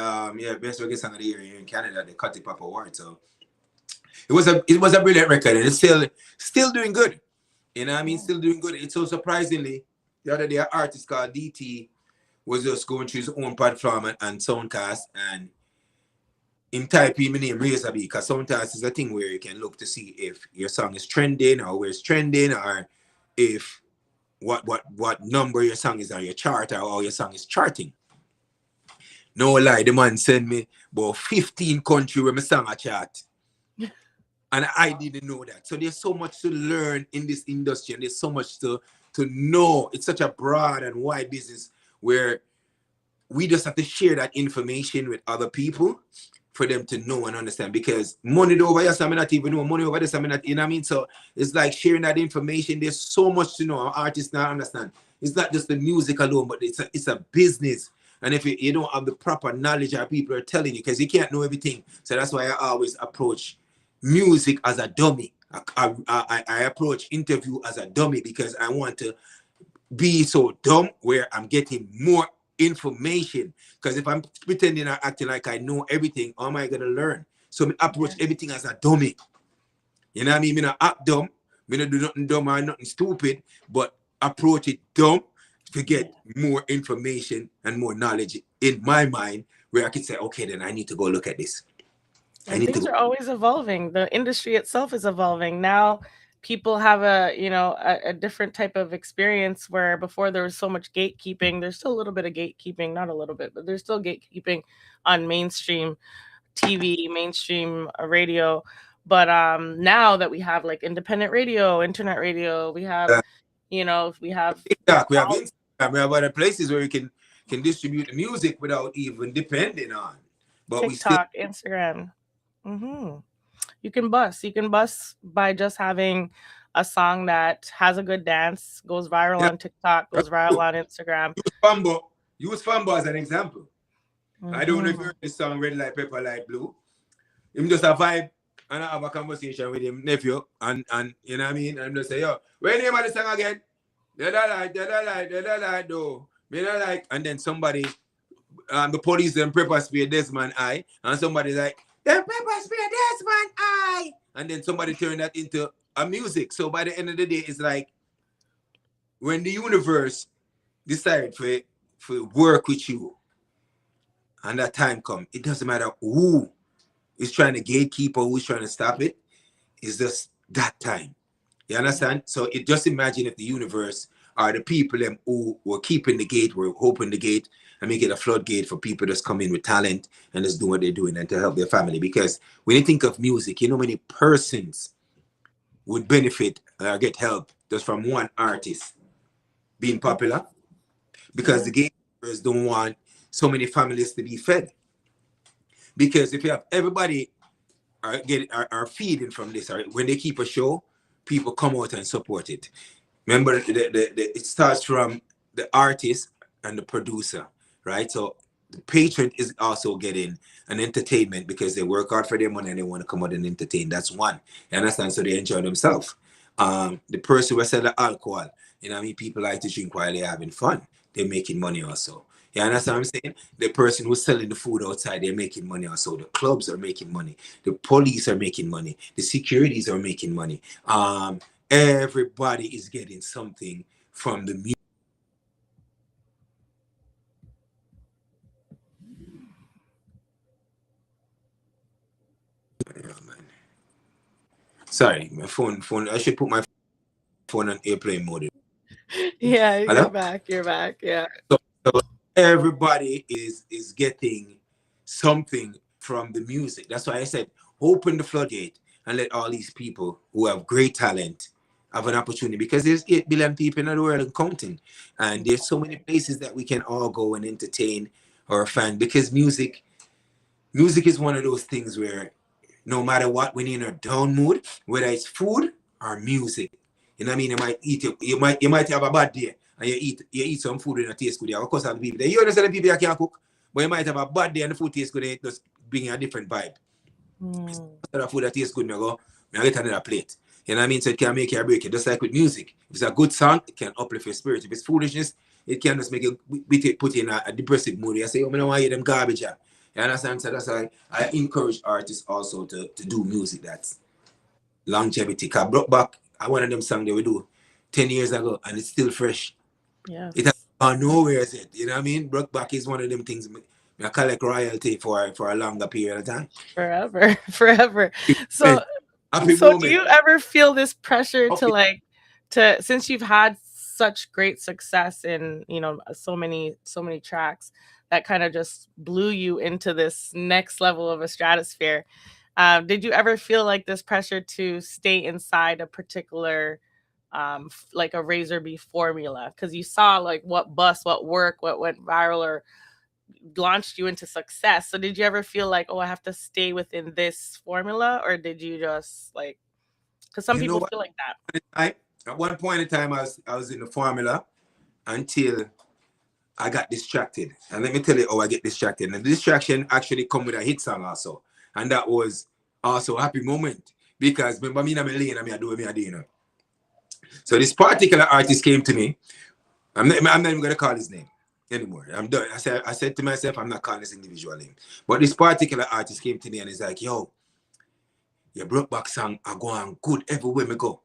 best reggae song of the year here in Canada, the Cutty Pop Award. So it was a brilliant record and it's still doing good. You know what I mean? Yeah. Still doing good. It's so surprisingly, the other day an artist called DT was just going through his own platform and Soundcast and him type in my name Razor B, because Soundcast is a thing where you can look to see if your song is trending or where it's trending or if what number your song is on your chart or how your song is charting. No lie, the man sent me about 15 country where my song a chart. And I didn't know that. So there's so much to learn in this industry and there's so much to know. It's such a broad and wide business where we just have to share that information with other people for them to know and understand. Because money over here, some not even know. Money over there, some not, you know what I mean? So it's like sharing that information. There's so much to know. Artists now understand. It's not just the music alone, but it's a business. And if you don't have the proper knowledge that people are telling you, because you can't know everything. So that's why I always approach music as a dummy. I approach interview as a dummy because I want to be so dumb where I'm getting more information. Because if I'm pretending or acting like I know everything, how am I gonna learn? So I approach everything as a dummy. You know what I mean? Me not act dumb, me not do nothing dumb or nothing stupid, but approach it dumb to Yeah. get more information and more knowledge in my mind where I can say, okay, then I need to go look at this. I And need to things go. are always evolving. The industry itself is evolving. Now people have a different type of experience where before there was so much gatekeeping. There's still a little bit of gatekeeping, not a little bit, but there's still gatekeeping on mainstream TV, mainstream radio. But now that we have like independent radio, internet radio, we have TikTok, we have all Instagram, we have other places where you can distribute the music without even depending on. But we still TikTok, Instagram. You can bust by just having a song that has a good dance, goes viral yeah, on TikTok, that's goes viral true. on Instagram. Use Fambo. Use Fambo as an example. I don't know if you Hmm. heard this song Red Light, Pepper Light, Blue. Him just a vibe and I have a conversation with him nephew and you know what I mean? And just say, yo, where name of the song again? Dead light, though. Me not like and then somebody the police them pepper spray this man eye and somebody's like, them pepper spray this man eye and then somebody turn that into a music. So by the end of the day, it's like when the universe decide for work with you and that time come, it doesn't matter who is trying to gatekeep or who's trying to stop it. It's just that time. You understand? So it just imagine if the universe are the people them who were keeping the gate, were open the gate and make it a floodgate for people just come in with talent and just do what they're doing and to help their family. Because when you think of music, you know many persons would benefit or get help just from one artist being popular because Yeah. the gatekeepers don't want so many families to be fed. Because if you have everybody are feeding from this, right? When they keep a show, people come out and support it. Remember, it starts from the artist and the producer, right? So the patron is also getting an entertainment because they work hard for their money and they want to come out and entertain. That's one. You understand? So they enjoy themselves. The person who sell the alcohol, you know what I mean? People like to drink while they're having fun. They're making money also. You understand what I'm saying? The person who's selling the food outside, they're making money also. The clubs are making money. The police are making money. The securities are making money. Everybody is getting something from the music. Sorry, my phone. I should put my phone on airplane mode. Yeah, you're Hello? back. You're back. Yeah. So everybody is getting something from the music. That's why I said open the floodgate and let all these people who have great talent have an opportunity, because there's 8 billion people in the world and counting, and there's so many places that we can all go and entertain our fan, because music is one of those things where no matter what, when you're in a down mood, whether it's food or music, you know what I mean? You might eat it, you might have a bad day and you eat some food and it tastes good. Of course, have people. You understand the people that can't cook, but you might have a bad day and the food tastes good and it just bring a different vibe. Mm. Instead of food that tastes good, I get another plate. You know what I mean? So it can make you or break it. Just like with music. If it's a good song, it can uplift your spirit. If it's foolishness, it can just make you put you in a depressive mood. You say, oh, I don't want to hear them garbage. Yeah. You understand? So that's why I encourage artists also to do music that's longevity. Because Broke Back, I one of them songs they we do 10 years ago and it's still fresh. It has Yes. gone nowhere, is it? You know what I mean? Broke Back is one of them things I collect royalty for a longer period of time. Forever. Forever. So Happy So do moment. you ever feel this pressure to Okay. like to since you've had such great success in, so many tracks that kind of just blew you into this next level of a stratosphere. Did you ever feel like this pressure to stay inside a particular like a Razor B formula because you saw like what bust, what worked, what went viral or launched you into success. So did you ever feel like, oh, I have to stay within this formula, or did you just like because some You know people what? feel like that. At one point in time, I was in the formula until I got distracted. And let me tell you how I get distracted. And the distraction actually come with a hit song also. And that was also a happy moment. Because remember me in my lane and I do what I do, you know. So this particular artist came to me. I'm not even gonna call his name anymore. I'm done. I said to myself, I'm not calling this individual name. But this particular artist came to me and he's like, yo, your Broke Back song are going good everywhere we go.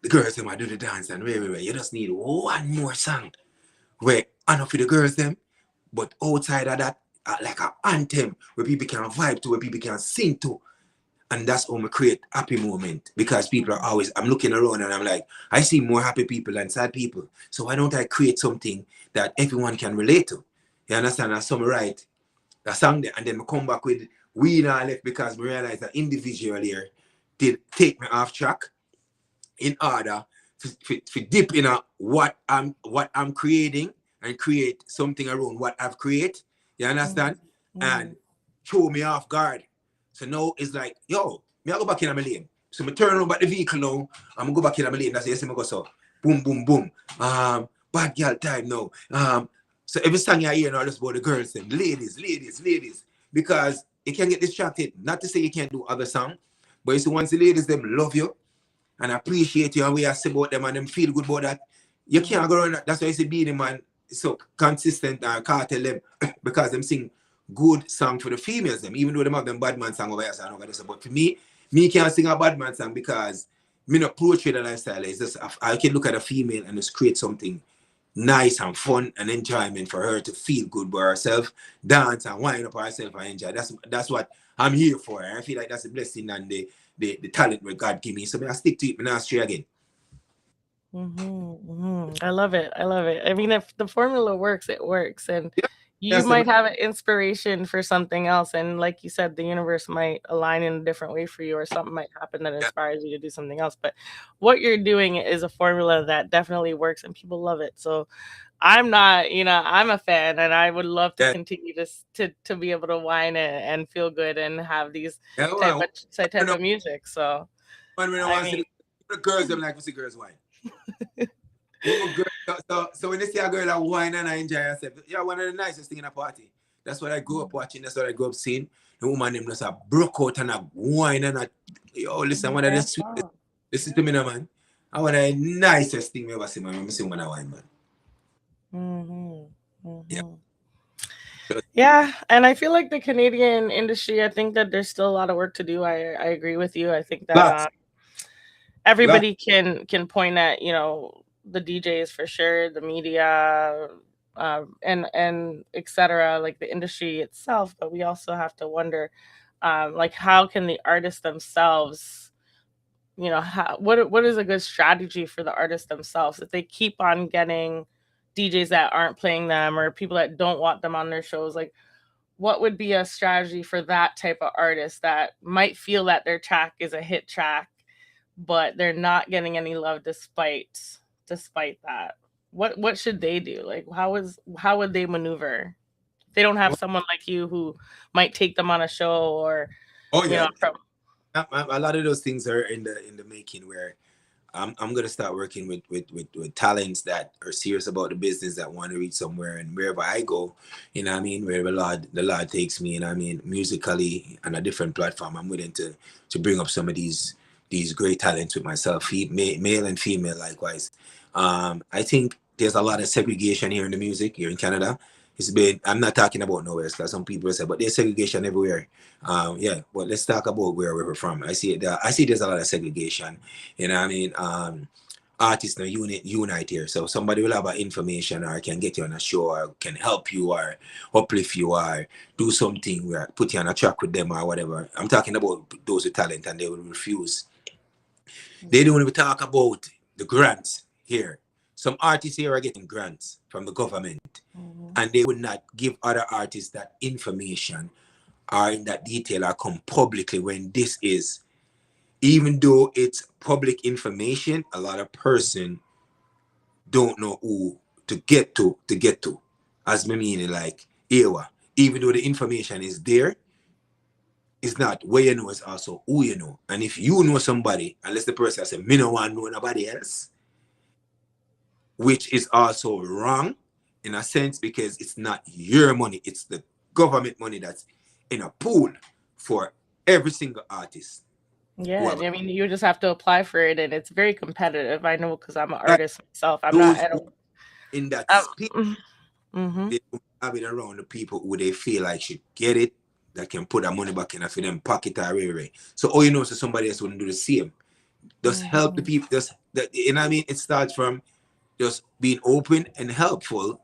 The girls them I do the dance and where. You just need one more song where I know for the girls them, but outside of that, like an anthem where people can vibe to, where people can sing to. And that's how we create happy moment, because people are always, I'm looking around and I'm like, I see more happy people than sad people. So why don't I create something that everyone can relate to? You understand? I summarize the song there and then we come back with We Not Left, because we realize that individual here did take me off track in order to dip in what I'm creating and create something around what I've created. You Mhm, understand? And mhm, throw me off guard. So now it's like, yo, me I go back in my lane. So me turn around back the vehicle now. I'm gonna go back in my lane. That's it. Yes, me go so. Boom, boom, boom. Bad girl time now. So every song you hear now just about the girls them, ladies, ladies, ladies. Because you can get distracted. Not to say you can't do other songs, but you see once the ladies them love you and appreciate you and we say about them and them feel good about that. You mhm, can't go around that. That's why you see Beanie Man so consistent and cartel them because them sing good song for the females them, even though them have them bad man song over here. So but for me can't sing a bad man song because me not portray the lifestyle. It's just I can look at a female and just create something nice and fun and enjoyment for her to feel good by herself, dance and wind up herself and enjoy. That's what I'm here for. I feel like that's the blessing and the talent where God give me. So I stick to it, and I'll stray again. mhm, mhm. I love it. I love it. I mean, if the formula works, it works, and Yeah, you that's the might have an inspiration for something else, and like you said, the universe might align in a different way for you, or something might happen that yeah, inspires you to do something else. But what you're doing is a formula that definitely works, and people love it. So I'm not, I'm a fan, and I would love to yeah. continue to be able to whine and feel good and have these Yeah, type well, of type of music. So when I I want to mean, see the girls, them like to see girls wine. Girl, so when they see a girl that whine and I enjoy herself, yeah, one of the nicest thing in a party. That's what I grew up watching. That's what I grew up seeing. The woman them just a broke out and a whine and a yo, listen, one of the Yeah. sweetest. Listen to me now, man. I one of the nicest thing we ever see, man. When I see one a whine, man. Mm-hmm. Yeah. Mm-hmm. Yeah, and I feel like the Canadian industry, I think that there's still a lot of work to do. I agree with you. I think that Lots. Lots. everybody can point at, the DJs for sure, the media, and etc., like the industry itself, but we also have to wonder, like, how can the artists themselves, what is a good strategy for the artists themselves if they keep on getting DJs that aren't playing them or people that don't want them on their shows? Like, what would be a strategy for that type of artist that might feel that their track is a hit track, but they're not getting any love despite that? What should they do? Like, how would they maneuver? They don't have someone like you who might take them on a show, or Oh you yeah. know from A lot of those things are in the making where I'm gonna start working with talents that are serious about the business that want to reach somewhere, and wherever I go, what I mean, wherever the Lord takes me, and I mean musically on a different platform, I'm willing to bring up some of these great talents with myself, male and female likewise. I think there's a lot of segregation here in the music here in Canada. It's been, I'm not talking about nowhere because some people say, but there's segregation everywhere. Yeah, but let's talk about where we're from. I see there's a lot of segregation. I mean, artists now unite here. So somebody will have an information or can get you on a show or can help you or uplift you or do something where put you on a track with them or whatever. I'm talking about those with talent and they will refuse. They don't even talk about the grants here. Some artists here are getting grants from the government Mhm. and they would not give other artists that information or in that detail or come publicly when this is, even though it's public information, a lot of person don't know who to get to. As me meaning like Ewa. Even though the information is there, it's not where you know, it's also who you know. And if you know somebody, unless the person says, me no want to know nobody else, which is also wrong in a sense because it's not your money, it's the government money that's in a pool for every single artist who Yeah, have I mean, you just have to apply for it, and it's very competitive. I know because I'm an that. artist myself. I'm not. Those I who don't. in that I'm, space, mm-hmm. they don't have it around the people who they feel like should get it, that can put that money back in for them pocket or whatever. So all you know, so somebody else wouldn't do the same. Just help the Mm-hmm. people. Just that, I mean, it starts from just being open and helpful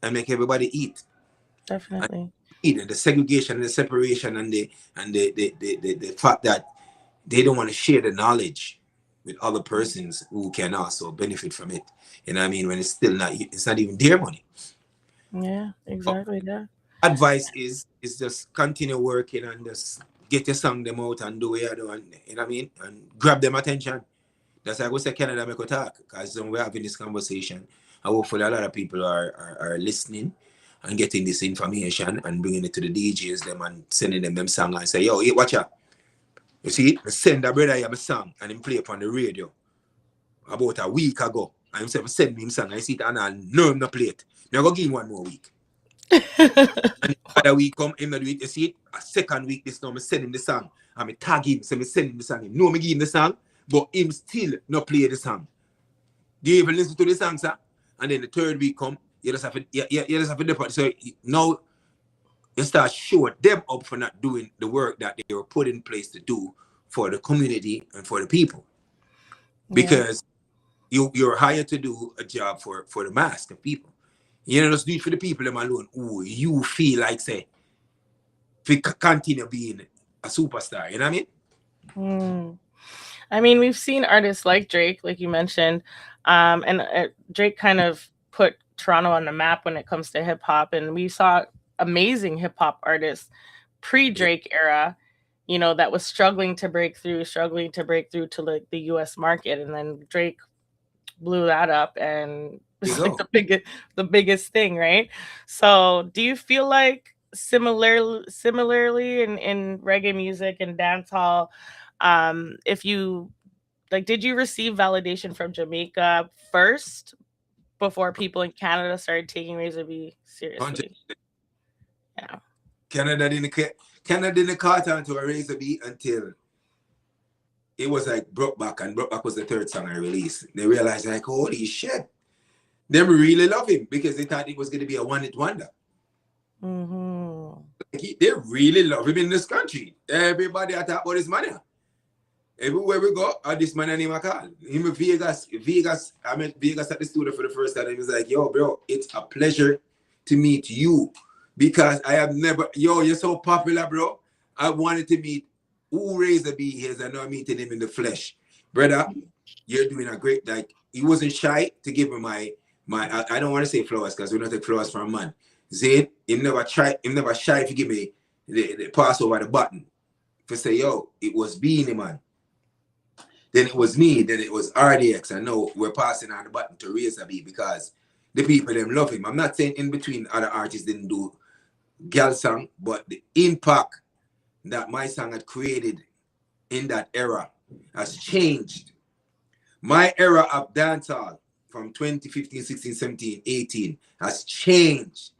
and make everybody eat. And Definitely. eat and the segregation and the separation and the fact that they don't want to share the knowledge with other persons who can also benefit from it. I mean, when it's not even their money. Yeah, But exactly. Yeah. advice is just continue working and just get your song them out and do what you do, and you know what I mean, and grab them attention. That's why I go say Canada make a talk because when we're having this conversation, I hopefully a lot of people are listening and getting this information and bringing it to the DJs them and sending them song and say, yo, hey, watch out. You see, I send a brother here my song and him play up on the radio about a week ago. And himself send me him song. I see it and I know him not play it. Now go give him one more week. And the other week come, him not do it. You see it? A second week this now, I send him the song. And I tag him, so I send him the song. Him know me give him the song, but him still not play the song. Do you even listen to the song, sir? And then the third week come, you just have to, you just have to depart. So now you start showing them up for not doing the work that they were put in place to do for the community and for the people. Yeah. Because you're hired to do a job for the mass, the people. You know, just do it for the people them alone who you feel like say to continue being a superstar. You know what I mean? Mm. I mean, we've seen artists like Drake, like you mentioned, and Drake kind of put Toronto on the map when it comes to hip hop, and we saw amazing hip hop artists pre Yeah. Drake era, that was struggling to break through to like the U.S. market, and then Drake blew that up, and There you it's like go. the biggest thing, right? So, do you feel like similarly in reggae music and dancehall, if you like, did you receive validation from Jamaica first before people in Canada started taking Razor B 100. seriously. Yeah. Canada didn't caught on to a Razor B until it was like Brokeback, and Brokeback was the third song I released. They realized like, holy shit, they really love him because they thought it was going to be a one-hit wonder. Mm-hmm. Like they really love him in this country. Everybody I talk about his money. Everywhere we go, this man named McCall. Him in Vegas. I met Vegas at the studio for the first time. He was like, yo, bro, it's a pleasure to meet you because I have never, you're so popular, bro. I wanted to meet who Razor B is. I know I'm meeting him in the flesh. Brother, you're doing a great, like, he wasn't shy to give him my I don't want to say flowers because we don't take flowers from a man. Zayn, him never shy to give me the pass over the button. To say, yo, it was Beanie Man. Then it was me, then it was RDX. I know we're passing on the button to Razor B because the people them love him. I'm not saying in between other artists didn't do girl song, but the impact that my song had created in that era has changed. My era of dancehall from 2015, 16, 17, 18 has changed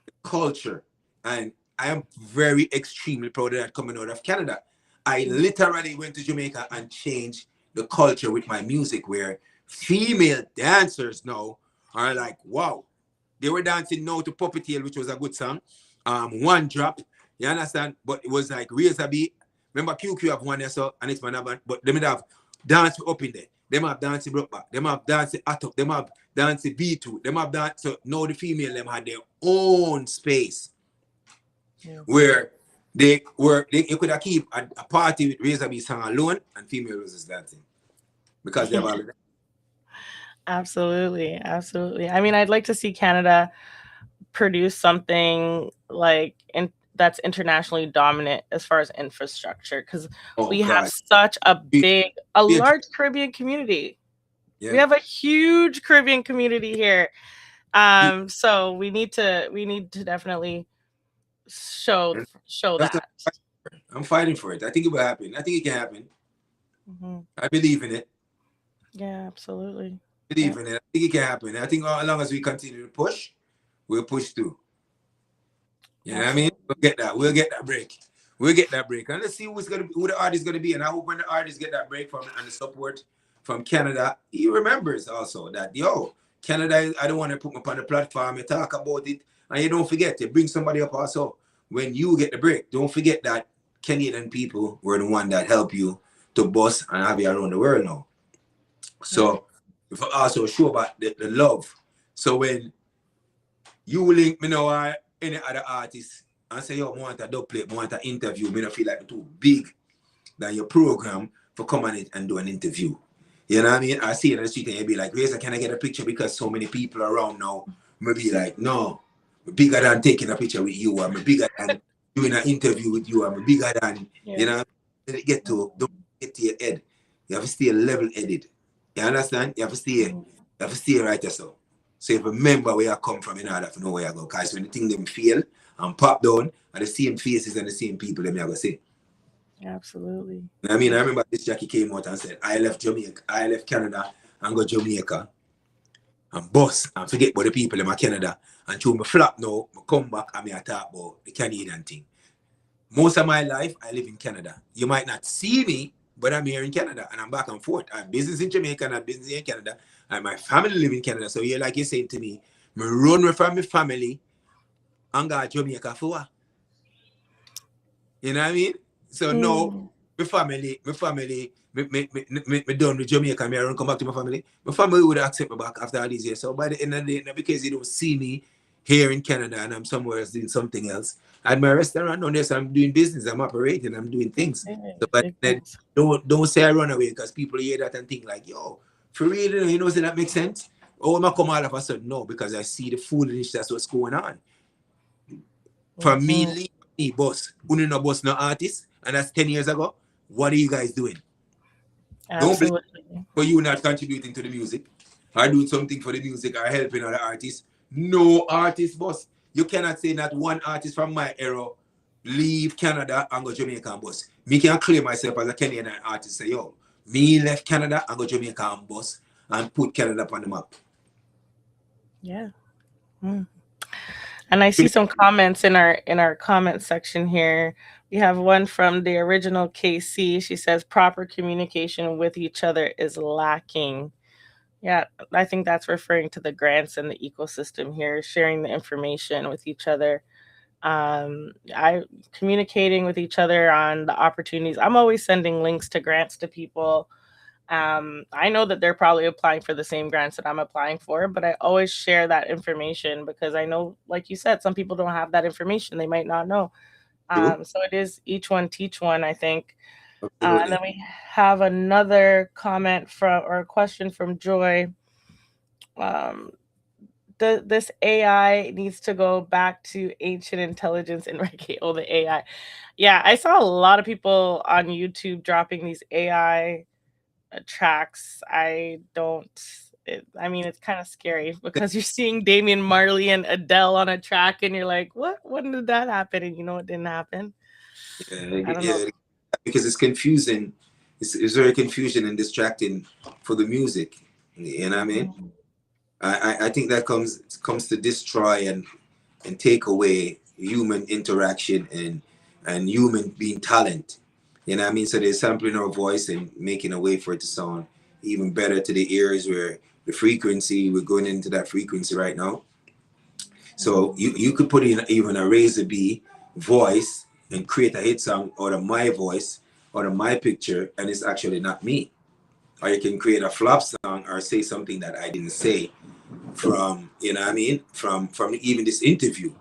the culture. And I am very extremely proud of that coming out of Canada. I literally went to Jamaica and changed the culture with my music where female dancers now are like, wow. They were dancing now to Puppeteer, which was a good song. One Drop, you understand? But it was like Razor B. Remember QQ have one there, so and it's man, but they have dance up in there. Them have dancing Brokeback. Them have dancing Atop. Them have dancing B2. Them have dance. So now the female them had their own space where they could have keep a party with Razor B song alone and female was just dancing because they have all of that. Absolutely, absolutely. I mean, I'd like to see Canada produce something like that's internationally dominant as far as infrastructure because Oh we have God. such a large Caribbean community. Yeah. We have a huge Caribbean community here. So we need to definitely show That's that. I'm fighting for it. I think it will happen. I think it can happen. Mm-hmm. I believe in it. Yeah, absolutely. Believe in it. I think it can happen. I think as long as we continue to push, we'll push through. You know what I mean? We'll get that. We'll get that break. We'll get that break. And let's see who the artist is gonna be. And I hope when the artists get that break from and the support from Canada, he remembers also that Canada, I don't want to put me on the platform, you talk about it, and you don't forget to bring somebody up also. When you get the break, don't forget that Canadian people were the one that help you to bust and have you around the world now. So if I also show about the love. So when you link me now or any other artist and say, yo, I want a dub plate, I want an interview, me don't feel like too big than your program for coming in and do an interview. You know what I mean? I see it in the street and you be like, Razor, can I get a picture? Because so many people around now. Maybe like, no, I'm bigger than taking a picture with you. I'm bigger than doing an interview with you. I'm bigger than, you know, don't get to your head. You have to stay level-headed. You understand? You have to stay right yourself. So you remember where you come from in order to know where you go. Because when the thing them fail and pop down, and the same faces and the same people them you go say. Absolutely. I mean, I remember this Jackie came out and said, I left Canada and go Jamaica and bust and forget about the people in my Canada and through my flap now, I come back and I talk about the Canadian thing. Most of my life, I live in Canada. You might not see me, but I'm here in Canada and I'm back and forth. I have business in Jamaica and I have business in Canada and my family live in Canada. So you're like you're saying to me, I run away from my family and go to Jamaica for what? You know what I mean? So no, my family, me done with Jamaica, me run come back to my family. My family would accept me back after all these years. So by the end of the day, because you don't see me here in Canada and I'm somewhere else doing something else. At my restaurant down there, so I'm doing business, I'm operating, I'm doing things. So but then don't say I run away because people hear that and think like, yo, for real, you know, so that makes sense. Oh, I'm come all of a sudden. No, because I see the foolishness that's what's going on. For me, leave me, boss. Who no boss, no artist, and that's 10 years ago. What are you guys doing? Absolutely. Don't blame for you not contributing to the music or doing something for the music or helping other artists. No artist, boss. You cannot say that one artist from my era leave Canada and go Jamaica and boss. Me can claim myself as a Canadian artist. Say, yo, me left Canada and go Jamaica and boss and put Canada on the map. Yeah. Mm. And I see some comments in our comment section here. We have one from the original KC. She says proper communication with each other is lacking. Yeah, I think that's referring to the grants and the ecosystem here, sharing the information with each other. I communicating with each other on the opportunities. I'm always sending links to grants to people. I know that they're probably applying for the same grants that I'm applying for, but I always share that information because I know, like you said, some people don't have that information. They might not know. True. So it is each one teach one, I think. And Absolutely. then we have another comment from or a question from Joy. Um, this AI needs to go back to ancient intelligence in Reggae. Oh, the AI. Yeah, I saw a lot of people on YouTube dropping these AI tracks. I don't. I mean, it's kind of scary because you're seeing Damian Marley and Adele on a track, and you're like, "What? When did that happen?" And you know it didn't happen. Yeah, I don't know. yeah, because it's confusing. It's very confusing and distracting for the music. You know what I mean? Mhm. I think that comes to destroy and take away human interaction and human being talent. You know what I mean? So they're sampling our voice and making a way for it to sound even better to the ears where the frequency, we're going into that frequency right now. So you could put in even a Razor B voice and create a hit song out of my voice, out of my picture, and it's actually not me. Or you can create a flop song or say something that I didn't say from, you know what I mean, from even this interview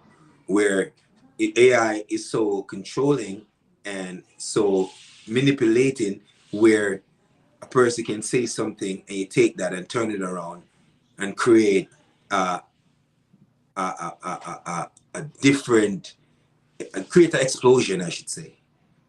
where AI is so controlling and so manipulating where a person can say something and you take that and turn it around and create uh, a different, create an explosion, I should say,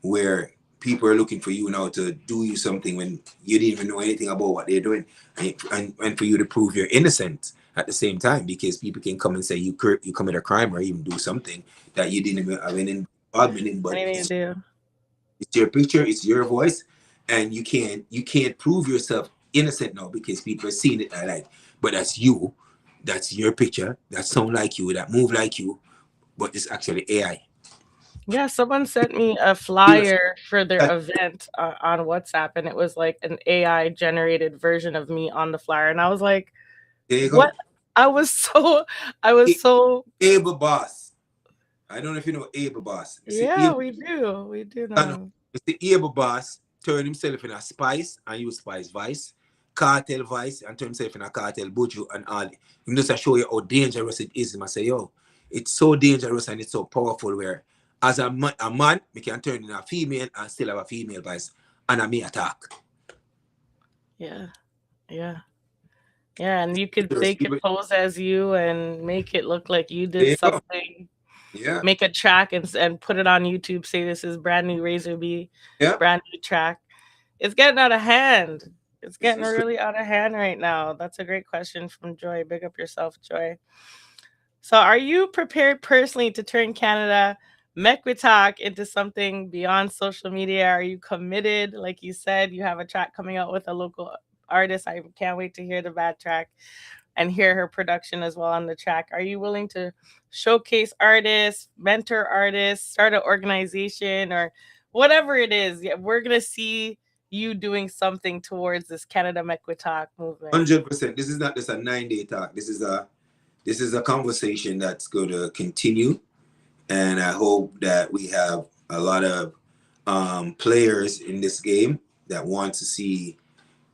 where people are looking for you now to do you something when you didn't even know anything about what they're doing, and for you to prove you're innocent at the same time, because people can come and say you commit a crime or even do something that you didn't even have any involvement in, but Anything to do? it's your picture, it's your voice, and you can't prove yourself innocent now because people are seeing it and like, but that's you, that's your picture, that sound like you, that move like you, but it's actually AI. Yeah, someone sent me a Yes. flyer for their event on WhatsApp, and it was like an AI generated version of me on the flyer, and I was like, There you "What?" go. I was so, I was so. Able Boss. I don't know if you know Able Boss. It's the Yeah, Able, we do no, know. it's the Able Boss turn himself in a Spice and use Spice Vice, Cartel Vice, and turn himself in a Cartel Buju and all. Him just to show you how dangerous it is. I say, yo, it's so dangerous and it's so powerful where as a man, we can turn in a female and still have a female voice and I may attack. Yeah, yeah, yeah, and you could Dangerous they could people. pose as you and make it look like you There did you go. something. Yeah. Make a track and put it on YouTube. Say this is brand new Razor B, Yeah. brand new track. It's getting out of hand. It's It's, getting it's crazy. really out of hand right now. That's a great question from Joy. Big up yourself, Joy. So, are you prepared personally to turn Canada Mequitalk into something beyond social media? Are you committed? Like you said, you have a track coming out with a local artist. I can't wait to hear the bad track and hear her production as well on the track. Are you willing to showcase artists, mentor artists, start an organization, or whatever it is? Yeah, we're gonna see you doing something towards this Canada Mequitalk movement. 100%. This is not just a 9 day talk. This is a conversation that's going to continue, and I hope that we have a lot of players in this game that want to see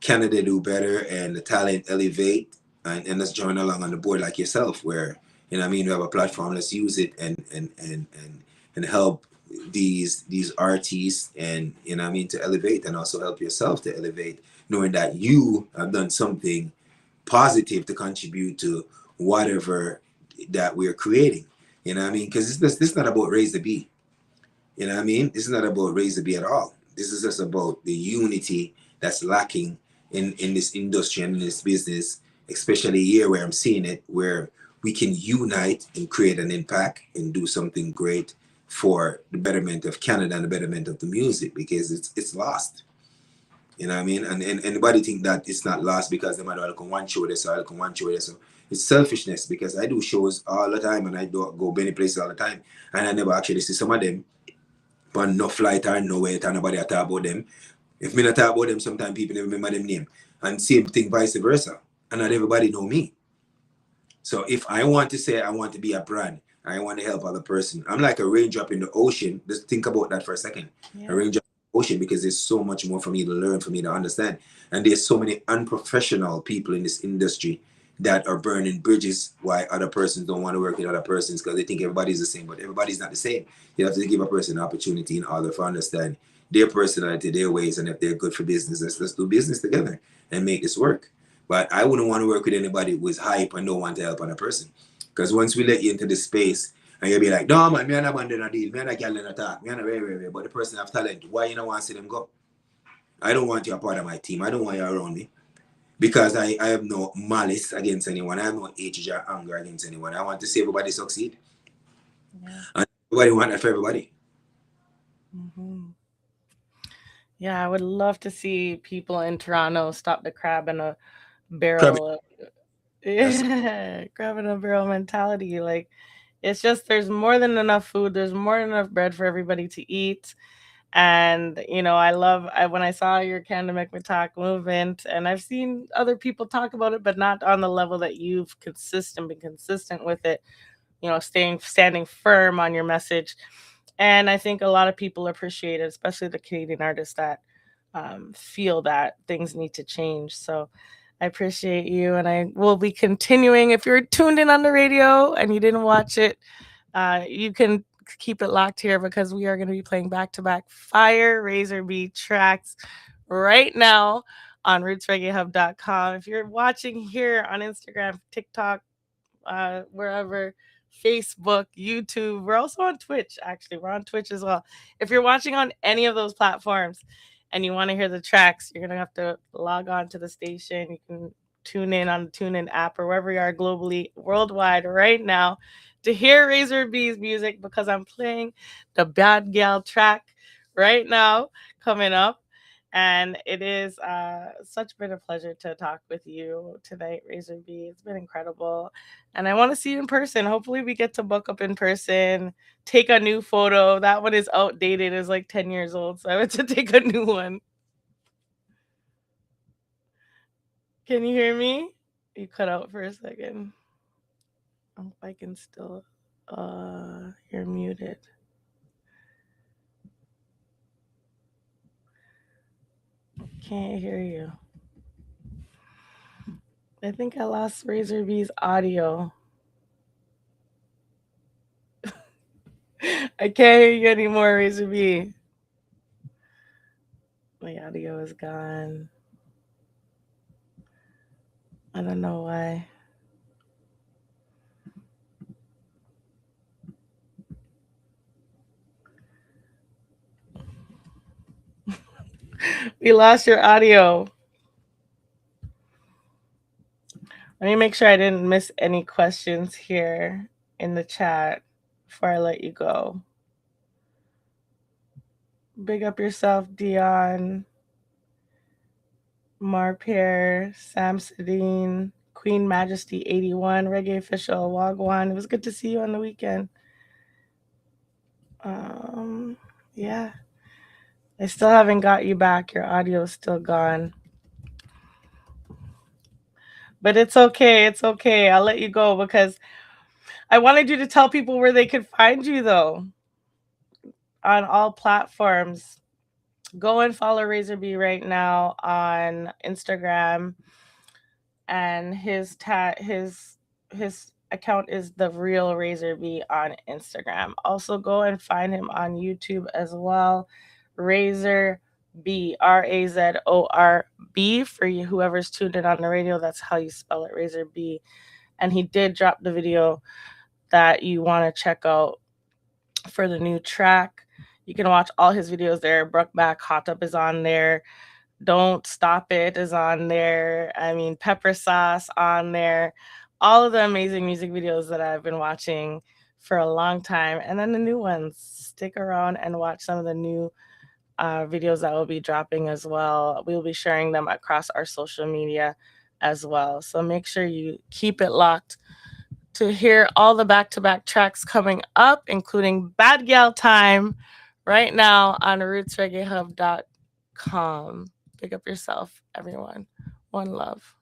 Canada do better and the talent elevate, and let's join along on the board like yourself, where you know what I mean, we have a platform. Let's use it and help these artists, and you know what I mean, to elevate, and also help yourself to elevate, knowing that you have done something positive to contribute to whatever that we're creating. You know what I mean? Because this is not about raise the beat. You know what I mean? This is not about raise the beat at all. This is just about the unity that's lacking in this industry and in this business, especially here where I'm seeing it, where we can unite and create an impact and do something great for the betterment of Canada and the betterment of the music, because it's lost. You know what I mean? And anybody think that it's not lost because they might have like one show this or like one show this. So It's selfishness because I do shows all the time and I do go many places all the time and I never actually see some of them. But no flight or no way and nobody talk about them. If me not talk about them, sometimes people never remember them name. And same thing vice versa. And not everybody know me. So if I want to say I want to be a brand, I want to help other person. I'm like a raindrop in the ocean. Just think about that for a second. A Yeah. raindrop in the ocean because there's so much more for me to learn, for me to understand. And there's so many unprofessional people in this industry that are burning bridges why other persons don't want to work with other persons because they think everybody's the same, but everybody's not the same. You have to give a person an opportunity in order to understand their personality, their ways, and if they're good for business, let's do business together and make this work. But I wouldn't want to work with anybody who is hype and don't want to help on a person. Because once we let you into this space and you'll be like, no man, me and a man in a deal, me and a girl in a talk, me and a way. But the person have talent. Why you don't want to see them go? I don't want you a part of my team. I don't want you around me. Because I have no malice against anyone. I have no hatred or anger against anyone. I want to see everybody succeed. Yeah. And everybody want that for everybody. Hmm. Yeah, I would love to see people in Toronto stop the crab in a Crab, barrel. that's Yeah, crab in a barrel mentality. Like, it's just there's more than enough food. There's more than enough bread for everybody to eat. And when I saw your Canada Make Me Talk movement, and I've seen other people talk about it, but not on the level that you've been consistent with it. Standing firm on your message. And I think a lot of people appreciate it, especially the Canadian artists that feel that things need to change. So I appreciate you, and I will be continuing. If you're tuned in on the radio and you didn't watch it, you can keep it locked here because we are going to be playing back to back Fire Razor B tracks right now on rootsreggaehub.com. If you're watching here on Instagram, TikTok, wherever, Facebook, YouTube. We're also on Twitch, actually. We're on Twitch as well. If you're watching on any of those platforms and you want to hear the tracks, you're going to have to log on to the station. You can tune in on the TuneIn app or wherever you are globally, worldwide right now to hear Razor B's music because I'm playing the Bad Gal track right now coming up. And it is such been a pleasure to talk with you tonight, Razor B. It's been incredible. And I want to see you in person. Hopefully, we get to book up in person, take a new photo. That one is outdated, it's like 10 years old. So I have to take a new one. Can you hear me? You cut out for a second. I hope I can still. You're muted. Can't hear you. I think I lost Razor B's audio. I can't hear you anymore, Razor B. My audio is gone. I don't know why. We lost your audio. Let me make sure I didn't miss any questions here in the chat before I let you go. Big up yourself, Dion, Marpair, Sam Sedine, Queen Majesty 81, Reggae Official, Wagwan. It was good to see you on the weekend. Um, yeah. I still haven't got you back. Your audio is still gone. But it's okay. It's okay. I'll let you go because I wanted you to tell people where they could find you, though, on all platforms. Go and follow Razor B right now on Instagram, and his account is the real Razor B on Instagram. Also, go and find him on YouTube as well. Razor B, RAZORB, for you whoever's tuned in on the radio. That's how you spell it, Razor B. And he did drop the video that you want to check out for the new track. You can watch all his videos there. Brookback Hot Up is on there. Don't Stop It is on there. I mean, Pepper Sauce on there. All of the amazing music videos that I've been watching for a long time. And then the new ones. Stick around and watch some of the new videos that will be dropping as well. We will be sharing them across our social media as well. So make sure you keep it locked to hear all the back to back tracks coming up, including Bad Gal Time right now on rootsreggaehub.com. Pick up yourself, everyone. One love.